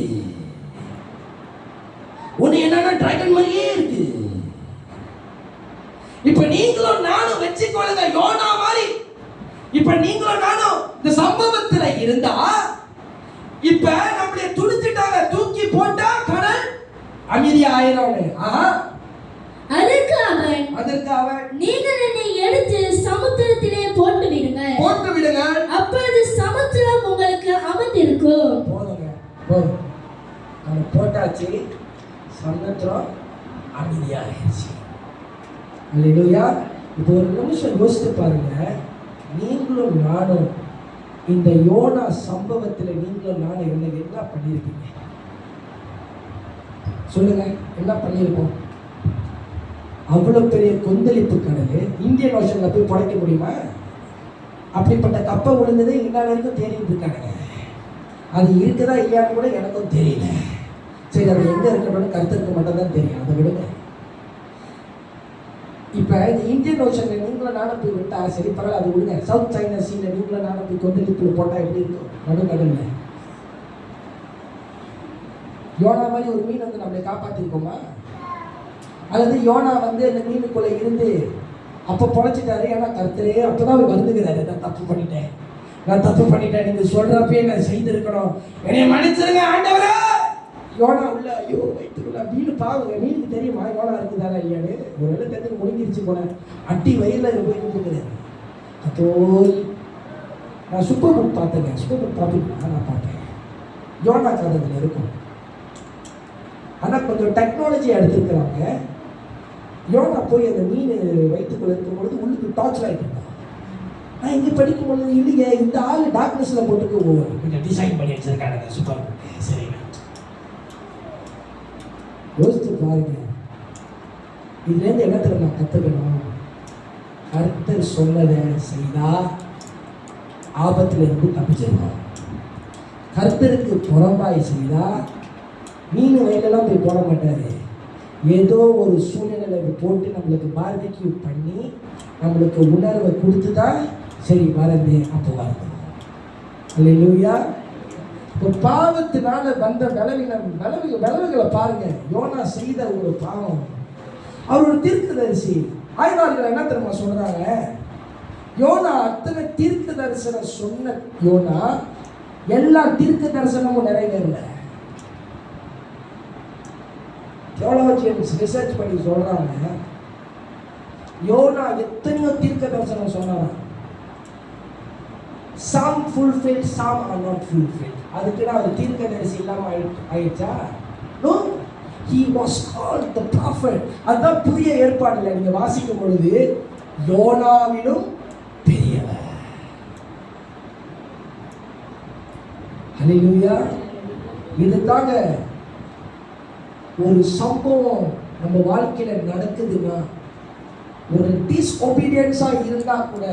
ஒண்ணு என்னன்னா டிராகன் மாதிரியே இருக்கு. இப்ப நீங்களும் நானும் வெச்சுக்கொள்ளுங்க யோனா மாதிரி. இப்ப நீங்களும் நானும் இந்த சம்பவத்துல இருந்தா இப்ப நம்மளே துடிச்சிட்டாங்க, தூக்கி போட்டா கடல் அமைதியா ஆயிரும். அதற்கு அவன், நீங்கள் என்னை எடுத்து சமுத்திரத்திலே போட்டு விடுங்கள், அப்பொழுது சமுத்திரம் உங்களுக்கு அமர்ந்திருக்கும். போதுங்க, போதும், நம்ம போட்டாச்சு, சமுத்திரம் அமைதியாகிடுச்சு. அல்லேலூயா. இப்போ ஒரு நிமிஷம் யோசித்து பாருங்க, நீங்களும் நானும் இந்த யோனா சம்பவத்தில் நீங்களும் நானும் என்ன பண்ணியிருப்பீங்க? சொல்லுங்க, என்ன பண்ணியிருப்போம்? அவ்வளவு பெரிய கொந்தளிப்பு கடல், இந்தியன் ஓஷன்ல போய் புடைக்க முடியுமா? அப்படிப்பட்ட கப்பை விழுந்தது இன்னொரு வரைக்கும் தேடிட்டு இருக்காங்க. அது இருக்குதா இல்லையான்னு கூட எனக்கும் தெரியல. சரி, அது எங்க இருக்கணும்னு கருத்துக்கு மட்டும் தான் தெரியும், அதை விடுங்க. இப்ப இந்த இந்தியன் ஓஷன்ல நீங்களும் நானும் போய் விட்டா சரி பரவாயில்ல, அது விடுங்க. சவுத் சைனா சீல நீங்களும் நானும் போய் கொந்தளிப்புல போட்டா எப்படி இருக்கும்? நடுக்கடல்ல யோனா மாதிரி ஒரு மீன் வந்து நம்மளை காப்பாத்திருக்கோமா? அல்லது யோனா வந்து அந்த மீனுக்குள்ள இருந்து அப்ப பொழைச்சிட்டாரு, ஏன்னா கர்த்தரே அப்பதான் அவர் வருந்துகிறாரு, நான் தப்பு பண்ணிட்டேன், நீங்க சொல்றப்பே நான் செய்திருக்கணும், என்னைய மன்னிச்சிருங்க ஆண்டவரே. யோனா உள்ள, ஐயோ வயிற்றுக்குள்ள மீன் பாவுங்க, மீனுக்கு தெரியுமா யோனா இருக்குதானா இல்லையான்னு? ஒரு வேலை தெரிஞ்சு முடிஞ்சிருச்சு போல, அட்டி வயிறுல போய் கொடுக்குறாரு. அப்போ நான் சூப்பர் புக் பார்த்தேங்க, சூப்பர் புக் பார்ப்பீங்களா? நான் பார்த்தேன், யோனா கதையில் இருக்கும். ஆனால் கொஞ்சம் டெக்னாலஜி எடுத்துருக்கிறாங்க. யோனா போய் அந்த மீன் வயிற்றுக்குள்ள இருக்கும்பொழுது உள்ளுக்கு டார்ச் லைட் இருந்தான். நான் இங்கே படிக்கும் பொழுது இல்லையே, இந்த ஆள் டார்க்னஸில் போட்டுக்கு கொஞ்சம் டிசைன் பண்ணி வச்சிருக்காங்க சூப்பர் புக். சரிங்க, யோசித்து பாருங்க. இதுலேருந்து என்ன தெரியுமா கற்றுக்கணும்? கர்த்தர் சொன்னதை செய்தா ஆபத்துல இருந்து தப்பிச்சிருக்கோம். கர்த்தருக்கு புறம்பாய் செய்தா மீன் வயலெல்லாம் போய் போட மாட்டார். ஏதோ ஒரு சூழ்நிலையை போட்டு நம்மளுக்கு பார்பிக்யூ பண்ணி நம்மளுக்கு உணர்வை கொடுத்து தான் சரி வரது அப்போ வருது. அல்லேலூயா. இப்போ பாவத்தினால வந்த விளைவுகளை பாருங்க. யோனா செய்த ஒரு பாவம். அவர் ஒரு தீர்க்கதரிசி. ஆய்வாளர்கள் என்ன தெரியுமா சொல்றாங்க? யோனா அத்தனை தீர்க்க தரிசனம் சொன்ன யோனா எல்லா தீர்க்க தரிசனமும் நிறைவேறல. தியோலஜியன்ஸ் ரிசர்ச் பண்ணி சொல்றாங்க, யோனா எத்தனையோ தீர்க்க தரிசனம் சொன்னாங்க. some fulfilled, some are not fulfilled. அதுக்கு அவர் தீர்க்க தரிசி இல்லாம ஆயிடுச்சா? No, he was called the prophet. அதான் புதிய ஏற்பாடுல நீங்க வாசிக்கும் பொழுது யோனாவிலும் பெரியவர். ஹல்லேலூயா. இதுதாங்க ஒரு சம்பவம் நம்ம வாழ்க்கையில நடக்குதுன்னா, ஒரு டிஸ்ஒபீடியன்ஸா இருந்தா கூட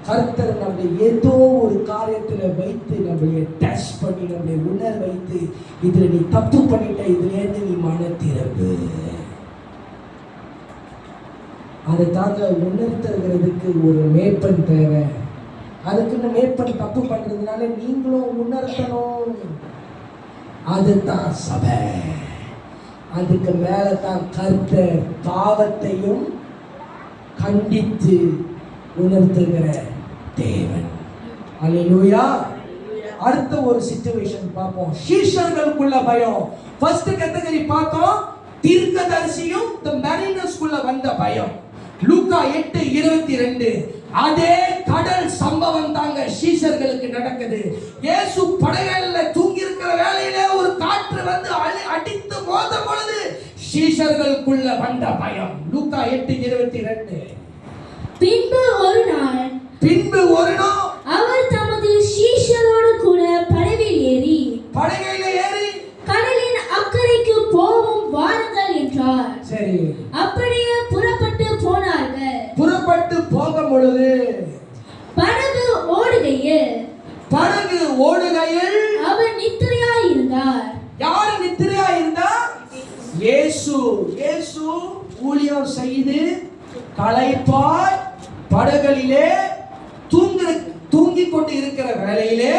கர்த்தர் நம்மளை ஏதோ ஒரு காரியத்தில் வைத்து நம்மளைய டச் பண்ணி நம்மளை உணர வைத்து இதுல நீ தப்பு பண்ணிட்ட, இதுலேருந்து நீ மன திறப்பு. அதை தாங்க உணர்த்துறதுக்கு ஒரு மேய்ப்பன் தேவை. அதுக்குன்னு மேய்ப்பன் தப்பு பண்றதுனால நீங்களும் உணர்த்தணும். அதுதான் சபை. அதுக்கு மேல தான் கர்த்தர் பாவத்தையும் கண்டித்து உணர்த்துகிற தேவன். அல்லேலூயா. அடுத்த ஒரு சிச்சுவேஷன் பார்ப்போம். சீஷர்களுக்குள்ள பயம். ஃபர்ஸ்ட் கேட்டகரி பார்த்தோம், தீர்க்கதரிசியும் the mariners-குள்ள வந்த பயம். லூக்கா 8:22. அதே கடல் சம்பவம் தாங்க சீஷர்களுக்கு நடக்குது. இயேசு படகுல தூங்கி இருக்கிற வேளையிலே ஒரு காற்று வந்து அடித்து மோதும் பொழுது சீஷர்களுக்குள்ள வந்த பயம். லூக்கா 8:22. பின்பு ஒரு நாள் அவர் தமது சீஷரோடு கூட படகில் ஏறி கடலின் அக்கறைக்கு போவோம் வாருங்கள் என்றார். சரி, அப்படியே புறப்பட்டு போனார்கள். புறப்பட்டு போகும் பொழுது படகு ஓடுகையில் அவர் நித்திரையாய் இருந்தார். யார் நித்திரையாய் இருந்தார்? இயேசு ஊழியம் செய்து களைப்பாய் படகளிலே தூங்கிக் கொண்டு இருக்கிற வேளையிலே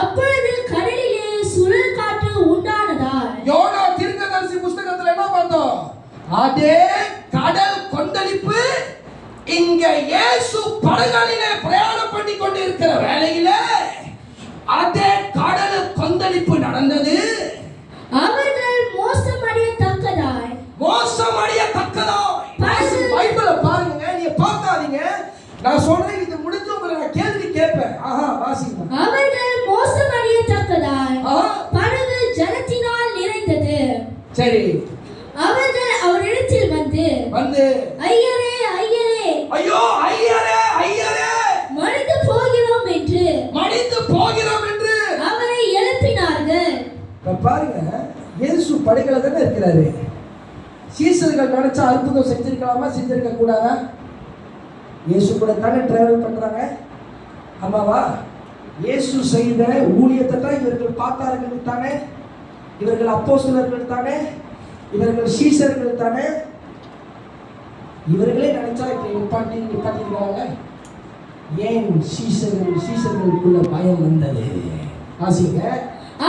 அப்பொழுது கடலிலே சுழல் காற்று உண்டானதால் யோனா தீர்க்கதரிசி புத்தகத்துல என்ன பார்த்தோம்? அதே கடல் கொந்தளிப்பு இங்க இயேசு படகளிலே பிரயாணம் பண்ணி கொண்டு இருக்கிற வேளையிலே அதே கடல் கொந்தளிப்பு நடந்தது. அவர்கள் மோசமடையத்தக்கதாய் பைபிளை பாருங்க, நீங்க பார்க்காதீங்க. நான் சொல்றேன், இது முடிஞ்ச உங்களை நான் கேள்வி கேட்பேன். வாசிங்க. அவர்கள் மோசமடையத்தக்கதாய் படகு ஜலத்தினால் நிறைந்தது. சரி, அவர்கள் அவரிடத்தில் வந்து ஐயரே ஐயோ ஐயரே மடிந்து போகிறோம் என்று அவரை எழுப்பினார்கள். பாருங்க, இயேசு படகுல தானே இருக்கிறாரு. சீசர்கள் நினைச்சா அற்புதம் செஞ்சிருக்கலாமா, செஞ்சிருக்க கூடாதா? இயேசு கூட தானே டிராவல் பண்றாங்க, ஆமாவா? இயேசு செய்த ஊழியத்தை தான் இவர்கள் பார்த்தார்கள் தானே, இவர்கள் அப்போஸ்தலர்கள் தானே, இவர்கள் சீசர்கள் தானே. இவர்களே நினைச்சா இப்ப நிப்பாட்டிருக்காங்க. ஏன் சீசர்களுக்குள்ள பயம் வந்தது? வாசிங்க.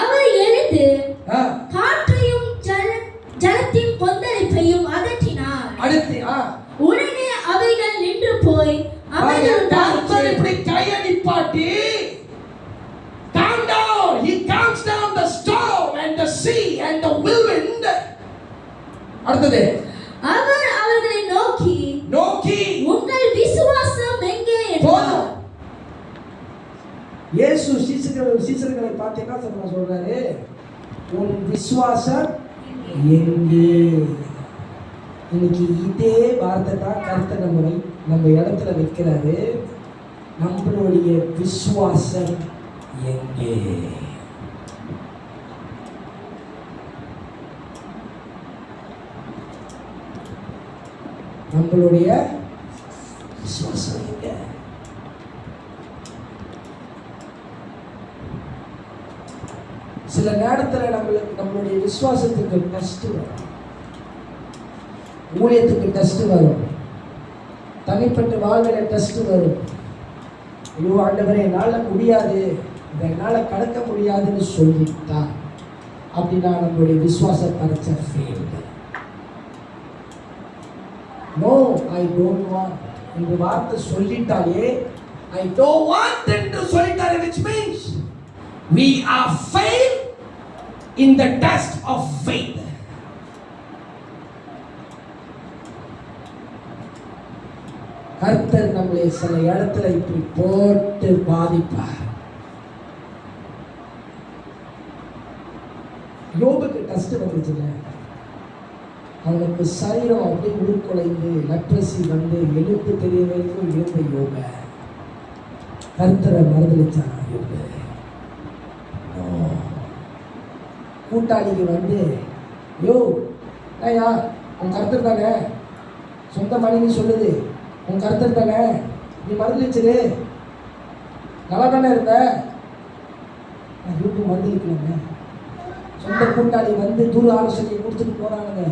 அவர் எழுந்து காற்றையும் ஜலத்தின் கொந்தளிப்பையும் அதட்டினார். உடனே அவைகள் நின்று போய் அவர்கள் இப்படி கையை நிப்பாட்டி calm down. He calms down the storm and the sea and the whirlwind. அடுத்தது, அவர் அவர்களை நோக்கி உங்கள் விசுவாசம் எங்கே என்றார். இயேசு சீசர்களை பார்த்து என்ன சொல்றாரு? உன் விசுவாசம் எங்கே? இன்னைக்கு இதே வார்த்தை தான் கருத்தை நம்ம இடத்துல வைக்கிறாரு. நம்மளுடைய விசுவாசம் எங்கே? நம்மளுடைய விசுவாசம் எங்கே? சில நேரத்துல நம்மளுடைய விசுவாசத்துக்கு டெஸ்ட் வரும், ஊழியத்துக்கு டெஸ்ட் வரும், தனிப்பட்ட வாழ்வில் டெஸ்ட் வரும். ஐயோ ஆண்டவரே என்னால் முடியாது, இதை என்னால் கடக்க முடியாதுன்னு சொல்லிட்டா அப்படின்னா நம்மளுடைய விசுவாச பரீட்சை failed. No I don't want இந்த வார்த்தை சொல்லிட்டாலே ஐ டோன்ட் வாண்ட் என்று சொல்லிட்டாரு, which means we are failed in the test of faith. கர்த்தர் நம்மளை சில இடத்துல இப்படி போட்டு பாதிப்பார். யோபுக்கு டெஸ்ட் வந்துச்சுங்க. அவனுக்கு சரீரம் அப்படியே உருக்குலைந்து லெப்ரசி வந்து எழுத்து தெரிய வரைக்கும் இருந்த யோப கர்த்தரை மறுதளிச்சான். யோப கூட்டாளிக்கு வந்து யோ ஐயா உன் கர்த்தர் தானே, சொந்த மனைவி சொல்லுது உன் கர்த்தர் தானே, நீ மறுதளிச்சிரு, நல்லா தானே இருந்த. யோபு மறுதளிக்கலங்க. சொந்த கூட்டாளி வந்து தூர ஆலோசனையை கொடுத்துட்டு போறாங்க.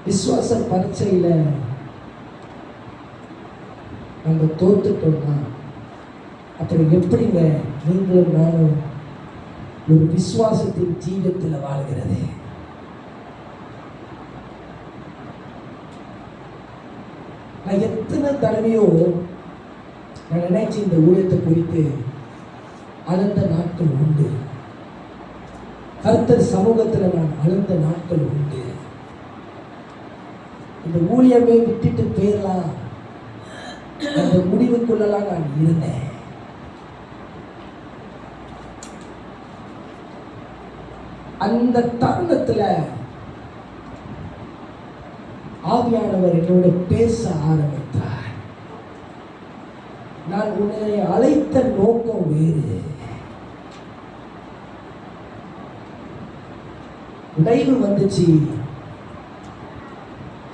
விசுவாச பரீட்சையில நம்ம தோத்துட்டோம்னா அப்புறம் எப்படிங்க நீங்களும் நானும் ஒரு விசுவாசத்தின் ஜீவத்தில் வாழ்கிறது? நான் எத்தனை தடவையோ நான் நினைச்சு இந்த ஊழியத்தை குறித்து அழுந்த நாட்கள் உண்டு. கர்த்தர் சமூகத்தில் நான் அழுந்த நாட்கள் உண்டு. இந்த ஊழியமே விட்டுட்டு போயிடலாம் அந்த முடிவுக்குள்ளலாம் நான் இருந்தேன். அந்த தருணத்துல ஆவியானவர் என்னோட பேச ஆரம்பித்தார். நான் உன்னை அழைத்த நோக்கம் வேறு. உடைவு வந்துச்சு,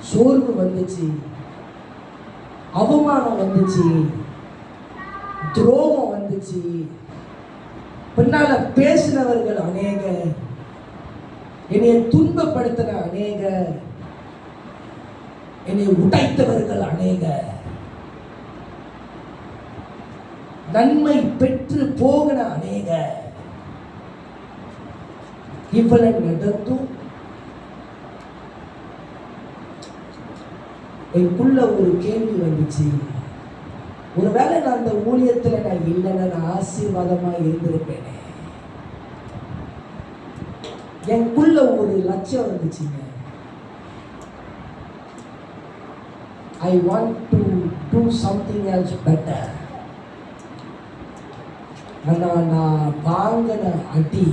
சோர்வு வந்துச்சு, அவமானம் வந்துச்சு, துரோகம் வந்துச்சு, பின்னால பேசினவர்கள் அநேக, என்னை துன்பப்படுத்தின அநேக, என்னை உடைத்தவர்கள் அநேக, நன்மை பெற்று போகிற அநேக, இவ்வளவு நடந்தும் எனக்குள்ள ஒரு கேள்வி வந்துச்சு. ஒருவேளை நான் அந்த ஊழியத்துல நான் இல்லைன்னா நான் ஆசீர்வாதமா இருந்திருப்பேனே. எனக்குள்ள ஒரு லட்சியம் வந்துச்சுங்க. I want to do something else better. நான் வாங்கின அடி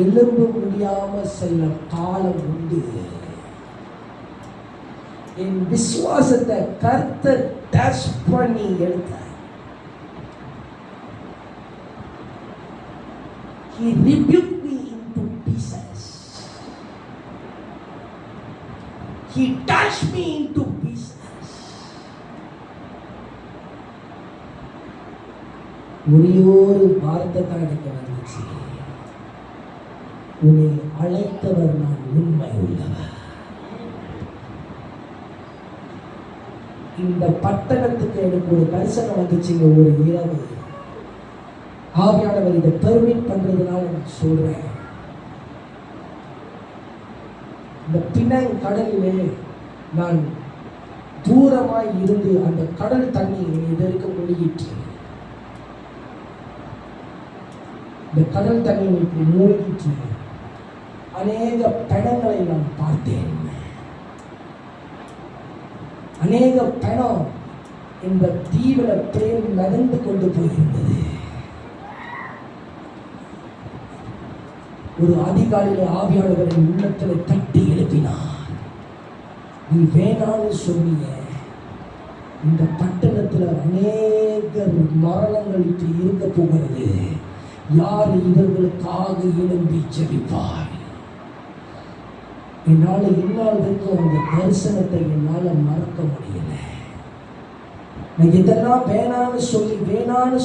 எலும்பு முடியாம செல்ல காலம் உண்டு. என் விசுவாசத்தை கர்த்தர் டச் பண்ணி எடுத்தார். He rebuked me into pieces. He touched me into pieces. ஒரே ஒரு வார்த்தை தான் எனக்கு வந்துச்சு. உன்னை அழைத்தவர் நான் உண்மை உள்ளவர். இந்த பட்டணத்துக்கு எனக்கு ஒரு தரிசனம் வந்துச்சுங்க. ஒரு இரவு ஆவியானவர் இதை பெர்மிட் பண்றதுனால நான் சொல்றேன். இந்த பிணங் கடலிலே நான் தூரமாய் இருந்து அந்த கடல் தண்ணி இதற்கு மூழ்கிட்டு, இந்த கடல் தண்ணி மூழ்கிட்டு அநேக பிணங்களை நான் பார்த்தேன். அநேக பணம் இந்த தீவிர பிரேம் நடந்து கொண்டு போயிருந்தது. ஒரு அதிகாலையில் ஆவியானவரை உள்ளத்தில் தட்டி எழுப்பினார். நீ வேணான்னு சொன்னீங்க. இந்த பட்டணத்தில் அநேக மரணங்கள் இருக்க போகிறது. யார் இவர்களுக்காக எழும்பி ஜெபிப்பார்? என்னால் இல்லாததுக்கும் அந்த தரிசனத்தை என்னால் மறக்க முடியல. நான் இதெல்லாம் வேணான்னு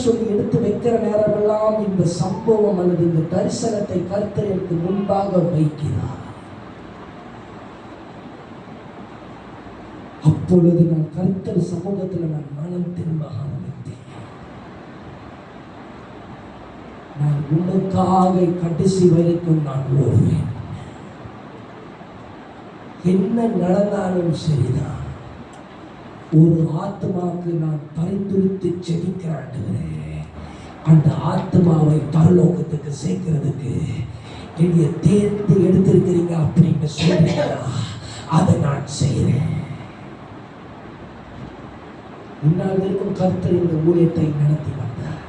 சொல்லி எடுத்து வைக்கிற நேரமெல்லாம் இந்த சம்பவம் அல்லது இந்த தரிசனத்தை கர்த்தர் எனக்கு முன்பாக வைக்கிறார். அப்பொழுது நான் கர்த்தர் சமூகத்தில் நான் மனம் திரும்ப ஆரம்பித்தேன். நான் உனக்காக கடைசி வரைக்கும் நான் ஓடுவேன். என்ன நடந்தாலும் சரிதான். ஒரு ஆத்மாவுக்கு நான் பரிந்துரைத்து ஜெபிக்கிறேன். அந்த ஆத்மாவை பரலோகத்துக்கு சேர்க்கிறதுக்கு என்னைய தேர்ந்து எடுத்திருக்கிறீங்க அப்படின்னு சொல்றீங்களா, அதை நான் செய்கிறேன். இந்நாள் வரைக்கும் கர்த்தர் இந்த ஊழியத்தை நடத்தி வந்தார்.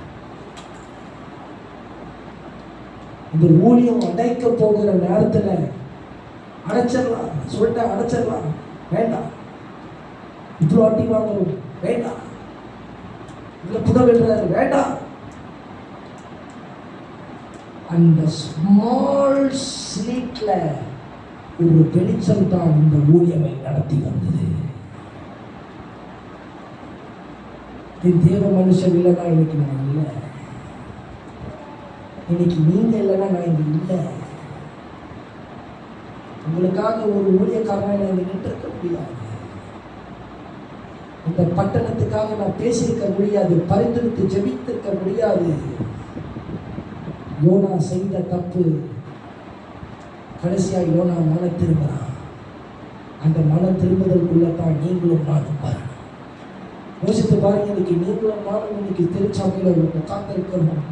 இந்த ஊழியம் அடைக்க போகிற நேரத்தில் அடைச்சிடலாம் சொல்லிட்டு அடைச்சிடலாம், வேண்டாம். இவ்வளோ அட்டி வாங்கணும் வேண்டாம், இவ்வளோ புதவிடுறாரு வேண்டாம். அந்த ஸ்மால் ஸ்லீட்ல ஒரு வெளிச்சம் தான் இந்த ஊழியமை நடத்தி வந்தது. தேவ மனுஷன் இல்லைன்னா இன்னைக்கு நான் இல்லை, இன்னைக்கு நீங்க இல்லைன்னா நான் இங்க இல்லை. உங்களுக்காக ஒரு ஊழியக்காரனை நான் நின்று இருக்க முடியாது. இந்த பட்டணத்துக்காக நான் பேசியிருக்க முடியாது, பரிந்துரைத்து ஜெபித்திருக்க முடியாது. யோனா செய்த தப்பு, கடைசியாக யோனா மன திரும்புறான். அந்த மன திரும்புதலுக்குள்ளதான் நீங்களும் நானும் வரணும். யோசித்து பாருங்க, இன்னைக்கு நீங்களும் நானும் இன்னைக்கு திருச்சபையில் உட்கார்ந்திருக்கிறோம்.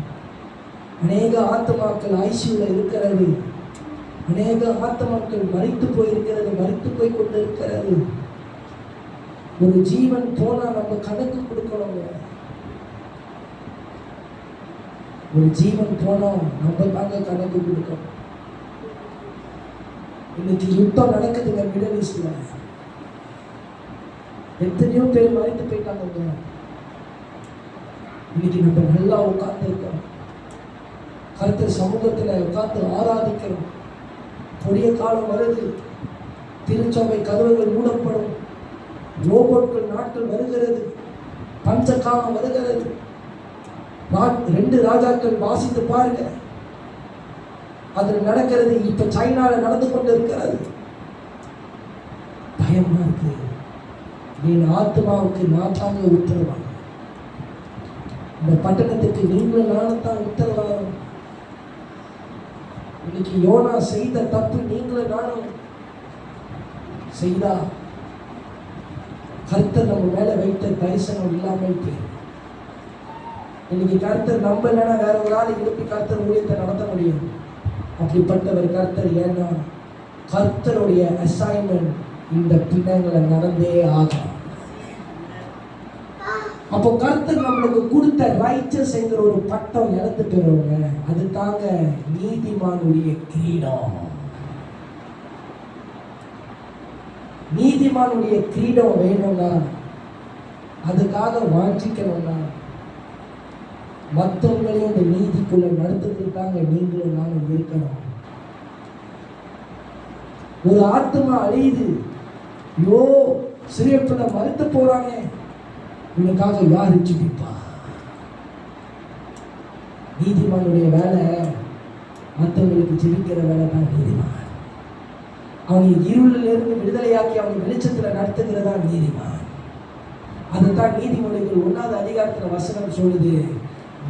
அநேக ஆத்மாக்கள் ஐசியூல இருக்கிறது, அநேக ஆத்மாக்கள் மரித்து போயிருக்கிறது, மரித்து போய் கொண்டு இருக்கிறது. ஒரு ஜீவன் போனா நம்ம கணக்கு கொடுக்கணுங்க. ஒரு ஜீவன் போனா நம்ம தாங்க கணக்கு கொடுக்கணும். இன்னைக்கு யுத்தம் நடக்குதுங்க மிடில் ஈஸ்ட்ல. எத்தனையோ பேர் மறைத்து போயிட்டாங்க. இன்னைக்கு நம்ம நல்லா உட்கார்ந்து இருக்கோம், கர்த்தர் சமூகத்துல உட்கார்ந்து ஆராதிக்கிறோம். கொடிய காலம் வருது, திருச்சபை கதவுகள் மூடப்படும், ரோபோட்கள் நாட்கள் வருகிறது, பஞ்ச காலம் வருகிறது. 2 ராஜாக்கள் வாசித்து பாருங்க, அதுல நடக்கிறது. இப்ப சைனால நடந்து கொண்டு இருக்கிறது. பயமா இருக்கு. என் ஆத்மாவுக்கு நான் தாங்க உத்தரவாதம், இந்த பட்டணத்துக்கு நீங்களும் நானும் தான் உத்தரவாதம். இன்னைக்கு யோனா செய்த தப்பு நீங்களும் நானும் செய்தா கர்த்தர் நம்ம மேல வைத்த தரிசனம் இல்லாமல் போய் இன்னைக்கு கர்த்தர் நம்ம இல்லைன்னா வேற ஒரு ஆள் எழுப்பி கர்த்தர் ஊழியத்தை நடத்த முடியும். அப்படிப்பட்டவர் கர்த்தர். ஏன்னா கர்த்தருடைய அசைன்மெண்ட் இந்த பின்னங்களை நடந்தே ஆகும். அப்போ கர்த்தர் நம்மளுக்கு கொடுத்த ரைச்சஸ் என்கிற ஒரு பட்டம் இழந்து பெறுவாங்க. அது தாங்க நீதிமானுடைய கிரீடம். நீதிமானுடைய கிரீடம் வேணும்னா, அதுக்காக வாஞ்சிக்கணும்னா, மற்றவங்களையும் இந்த நீதிக்குள்ள நடத்துறதுக்காக நீங்களும் நானும் இருக்கணும். ஒரு ஆத்மா அழியுது, யோ சிறிய பிள்ளை மறுத்து போறானே, இவனுக்காக யார் ஜெபிப்பா? நீதிமானுடைய வேலை மற்றவங்களுக்கு ஜெபிக்கிற வேலை தான் நீதிமான். அவனை இருளிலிருந்து விடுதலையாக்கி அவனை வெளிச்சத்தில் நடத்துகிறதா நீதிமான். அதுதான் நீதிமொழிகள் 1வது அதிகாரத்தில் வசனம் சொல்லுது.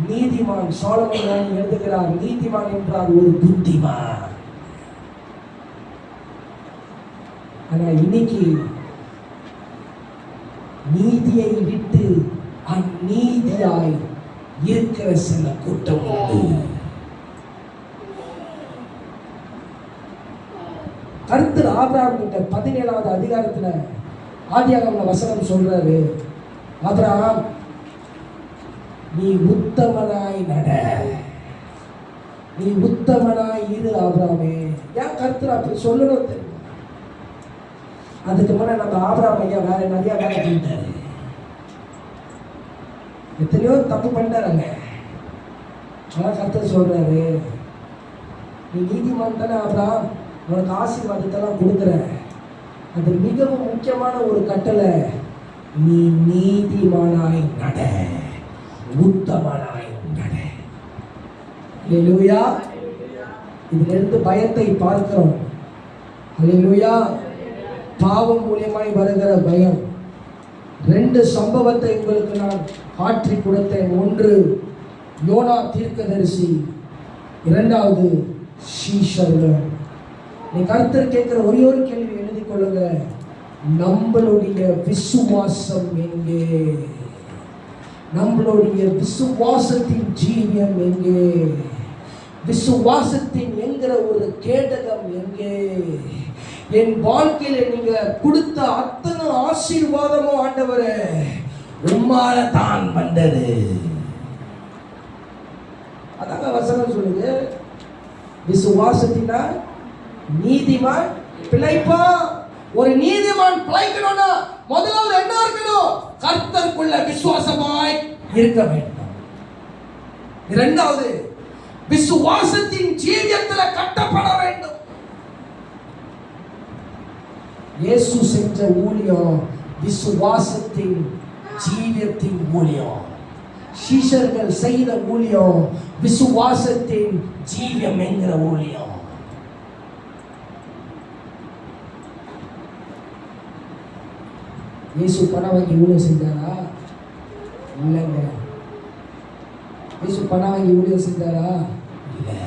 நீதிமான் சாலமோன் எழுதுகிறார், நீதிமான் என்றார் ஒரு புத்திமான். ஆனா இன்னைக்கு நீதியை விட்டு அந்நீதியாய் இருக்கிற சில கூட்டம் உண்டு. கர்த்தர் ஆபிரகாம் கிட்ட 17வது அதிகாரத்துல ஆதியாகம வசனம் சொல்றாரு, ஆபிரகாம் நீ உத்தமனாய் நட, நீ உத்தமனாய் இரு ஆபிரகாமே. ஏன் கர்த்தர் அப்படி சொல்லணும் தெரியுமா? அதுக்கு முன்னாடி நம்ம ஆபிரகாம் ஐயா வேற நிறைய வேலை பண்ணிட்டாரு, எத்தனையோ தப்பு பண்ணிட்டாருங்க. ஆனா கர்த்தர் சொல்றாரு, நீ நீதிமான் தானே ஆபிரகாம், உனக்கு ஆசீர்வாதத்தெல்லாம் கொடுக்குற. அது மிகவும் முக்கியமான ஒரு கட்டளை. நீ நீதிமானாய் நட, உத்தமனாய் நட. ஹல்லேலூயா. இதிலிருந்து பயத்தை பார்க்கிறோம். ஹல்லேலூயா. பாவம் மூலியமாய் வருகிற பயம். 2 சம்பவத்தை உங்களுக்கு நான் காட்டி கொடுத்தேன். ஒன்று யோனா தீர்க்கதரிசி, 2வது சீஷர்கள். நீ கர்த்தர் கேட்கிற ஒரே ஒரு கேள்வி எழுதி கொள்ளுங்க. நம்மளுடைய விசுவாசம் எங்கே? நம்மளுடைய விசுவாசத்தின் ஜீவியம் எங்கே? விசுவாசத்தின் என்கிற ஒரு கேடகம் எங்கே? என் வாழ்க்கையில நீங்க கொடுத்த அத்தனை ஆசீர்வாதமும் ஆண்டவரே உம்மால தான் வந்தது. அதாங்க வசனம் சொல்லுது, விசுவாசத்தினால் நீதிமான் பிழைப்பா. ஒரு நீதிமான் பிழைக்கணும்னா முதலாவது என்ன இருக்கணும்? கர்த்தருக்குள்ள விசுவாசமாய் இருக்க வேண்டும். 2வது விசுவாசத்தின் ஜீவியத்தில் கட்டப்பட வேண்டும். இயேசு செஞ்ச ஊழியம் விசுவாசத்தின் ஜீவியத்தின் ஊழியம். சீஷர்கள் செய்த ஊழியம் விசுவாசத்தின் ஜீவியம் என்கிற ஊழியம். இயேசு பணம் வாங்கி ஊழியம் செஞ்சாரா? இல்லைங்க. இயேசு பணம் வாங்கி ஊழியம் செஞ்சாரா? இல்லை.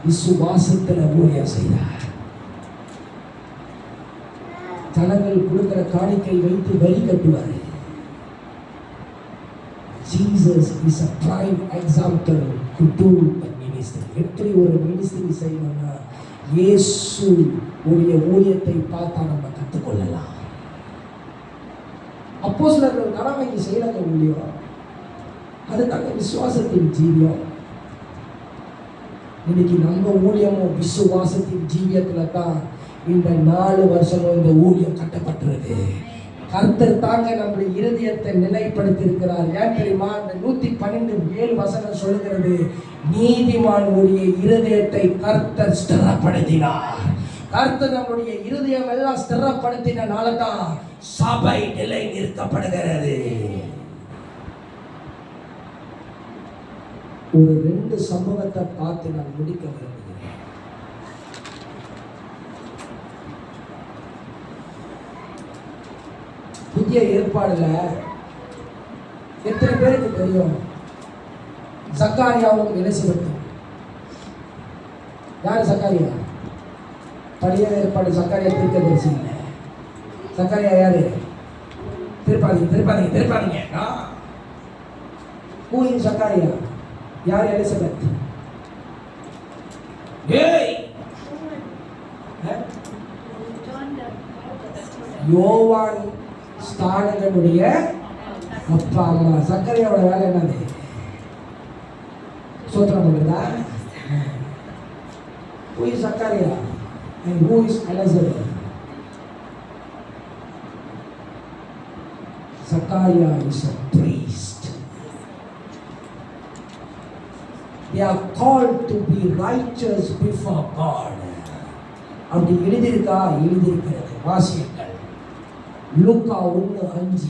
விசுவாசத்தில் ஊழியம் செய்தார். ஜனங்கள் கொடுக்கிற காணிக்கை வைத்து வரி கட்டுவார். Jesus is a prime example to do the ministry. எப்படி ஒரு மினிஸ்ட்ரி செய்யணும்னா இயேசு உடைய ஊழியத்தை பார்த்தா நம்ம கற்றுக்கொள்ளலாம். அப்போஸ்தலர்கள் கடன் வாங்கி செய்யறாங்க ஊழியம். அதுக்காக விசுவாசத்தின் ஜீவியம். இன்னைக்கு நம்ம ஊழியமும் விசுவாசத்தின் ஜீவியத்துல தான் இந்த 4 வருஷமும் இந்த ஊழியம் கட்டப்பட்டிருக்கு. கர்த்தர் தாங்க நம்முடைய இருதயத்தை நிலைப்படுத்தி இருக்கிறார். ஏன் தெரியுமா? இந்த 112:7 வசனம் சொல்லுகிறது, நீதிமானுடைய இருதயத்தை கர்த்தர் ஸ்திரப்படுத்தினார். கர்த்தர் நம்முடைய இருதயம் எல்லாம் ஸ்திரப்படுத்தினால தான் சபை நிலை நிறுத்தப்படுகிறது. ஒரு 2 சம்பவத்தை பார்த்து நான் முடிக்க விரும்புகிறேன். புதிய ஏற்பாடுல எத்தனை பேருக்கு தெரியும் சக்காரியாவும் எலிசபெத்தும்? யாரு சக்காரியா? பழைய ஏற்பாடு சக்காரியா தீர்க்கதரிசி. சக்காரியா யாரு? திருப்பாதீங்க. Who is Sakariya? யார் எலிசபெத்? யோவான் ஸ்தானகனுடைய அப்பா அம்மா. சக்கரையோட வேலை என்னது? சோத்திரம் பண்ணுறதா? Who is Zachariah and who is Elizabeth? Zachariah is a priest. They are called to be righteous before God. அப்படி எழுதியிருக்கிறது. வாசியுங்கள். லூக்கா 1:5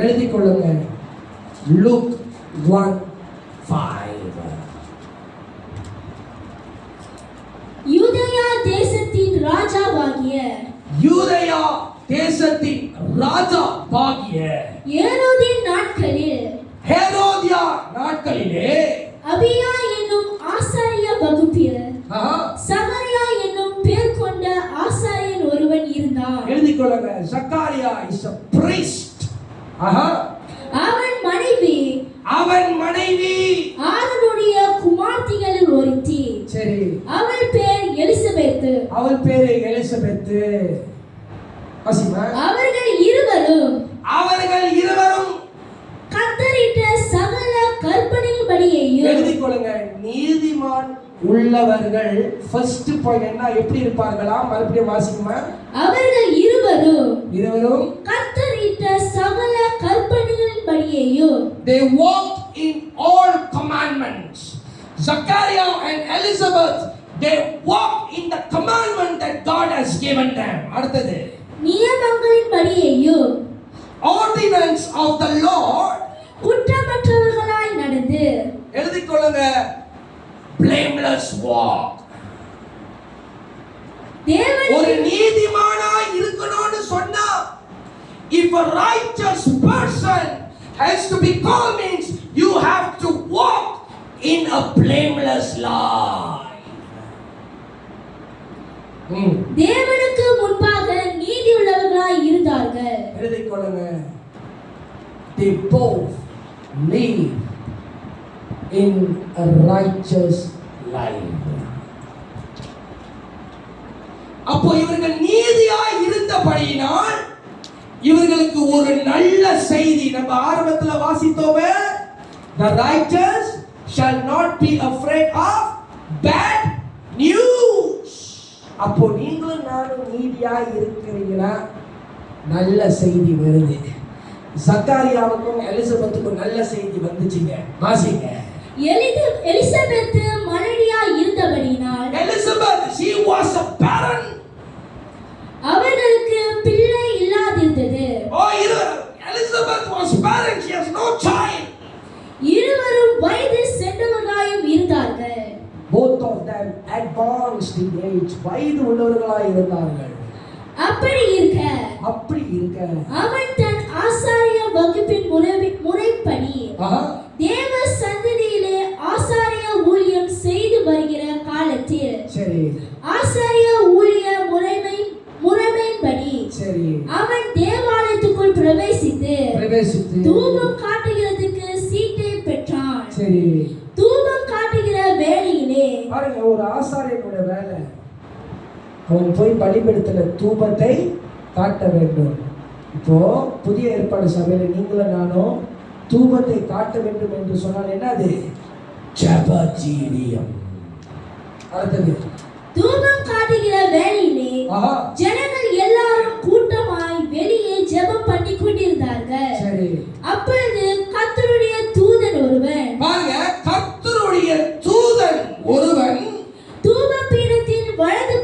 எழுதிக் கொள்ளுங்க. Luke 1:5. யூதேயா தேசத்தின் ராஜாவாகிய ஹேரோதியா நாட்களிலே அபியா என்னும் ஆசாரிய வகுப்பில் சகரியா என்னும் பேர் கொண்ட ஆசாரியன் ஒருவன் இருந்தான். எழுதிக் கொள்ளுங்க. Sakariya is a priest. அவன் மனைவி ஆரோனுடைய குமார்த்திகளில் ஒருத்தி. சரி. அவள் பேர் எலிசபெத். அவர்கள் இருவரும் கர்த்தரிட்ட சகல கற்பனையின்படியேயும். எழுதிக் கொள்ளுங்க. நீதிமான் உள்ளவர்கள் ஃபர்ஸ்ட் பாயிண்ட் என்ன? எப்படி இருப்பார்களா? மறுபடியும் வாசிக்குமா? அவர்கள் இருவரும் கர்த்தரிட்ட சகல கற்பனைகளின்படியேயும். They walked in all commandments. Zachariah and Elizabeth, they walked in the commandment that God has given them. அடுத்தது நியமங்களின்படியேயும் ordinance of the Lord. குற்றமற்றவர்களாய் நடந்து எழுதிக் கொள்ளுங்க, blameless walk. தேவனுக்கு ஒரு நீதிமானாய் இருக்கணும்னு சொன்னா, if a righteous person has to be called, means you have to walk in a blameless life. தேவனுக்கு முன்பாக நீதியுள்ளவர்களாய் இருந்தார்கள். எழுதிக் கொள்ளுங்க, they both live in a righteous life. அப்போ இவர்கள் நீதியாய் இருந்தபடியினால் இவர்களுக்கு ஒரு நல்ல செய்தி. நம்ம ஆரம்பத்துல வாசித்தோமே, the righteous shall not be afraid of bad news. அப்போ நீங்களும் நானும் நீதியாய் இருக்கிறீங்கன்னா நல்ல செய்தி வருது. சக்காரியாவுக்கும் எலிசபெத்துக்கும் நல்ல செய்தி வந்துச்சுங்க. வாசிங்க. எலிசபெத் மனைவியாய் இருந்தபடியினால் Elizabeth, she was a barren. அவர்களுக்கு பிள்ளை இல்லாதிருந்தது. Oh, Elizabeth was barren. She has no child. இருவரும் வயது சென்றவர்களாயும் இருந்தார்கள். Both of them advanced in age. வயது உள்ளவர்களாய் இருந்தார்கள். அப்படி இருக்க அவன் தன் ஆசாரிய வகுப்பின் முறைப்படி தேவ சந்ததியிலே ஆசாரிய ஊழியம் செய்து வருகிற காலத்தில் சரி ஆசாரிய ஊழிய முறைமையின்படி சரி அவன் தேவாலயத்துக்குள் பிரவேசித்து தூபம் காட்டுகிறதுக்கு சீட்டை பெற்றான். சரி தூபம் காட்டுகிற வேளையிலே பாருங்க, ஒரு ஆசாரியனோட வேலை அவன் போய் பலிபீடத்துல தூபத்தை காட்ட வேண்டும். இப்போ புதிய ஏற்பாடு சபையில நீங்களும் நானும் தூபத்தை காட்ட வேண்டும் என்று சொன்னால் என்னது? ஜெபஜீவியம். அடுத்தது தூபம் காட்டுகிற வேளையிலே ஜனங்கள் எல்லாரும் கூட்டமாய் வெளியே ஜெபம் பண்ணி கொண்டிருந்தார்கள். சரி அப்பொழுது கர்த்தருடைய தூதன் ஒருவன், பாருங்க, கர்த்தருடைய தூதன் ஒருவன் தூப பீடத்தின் வலது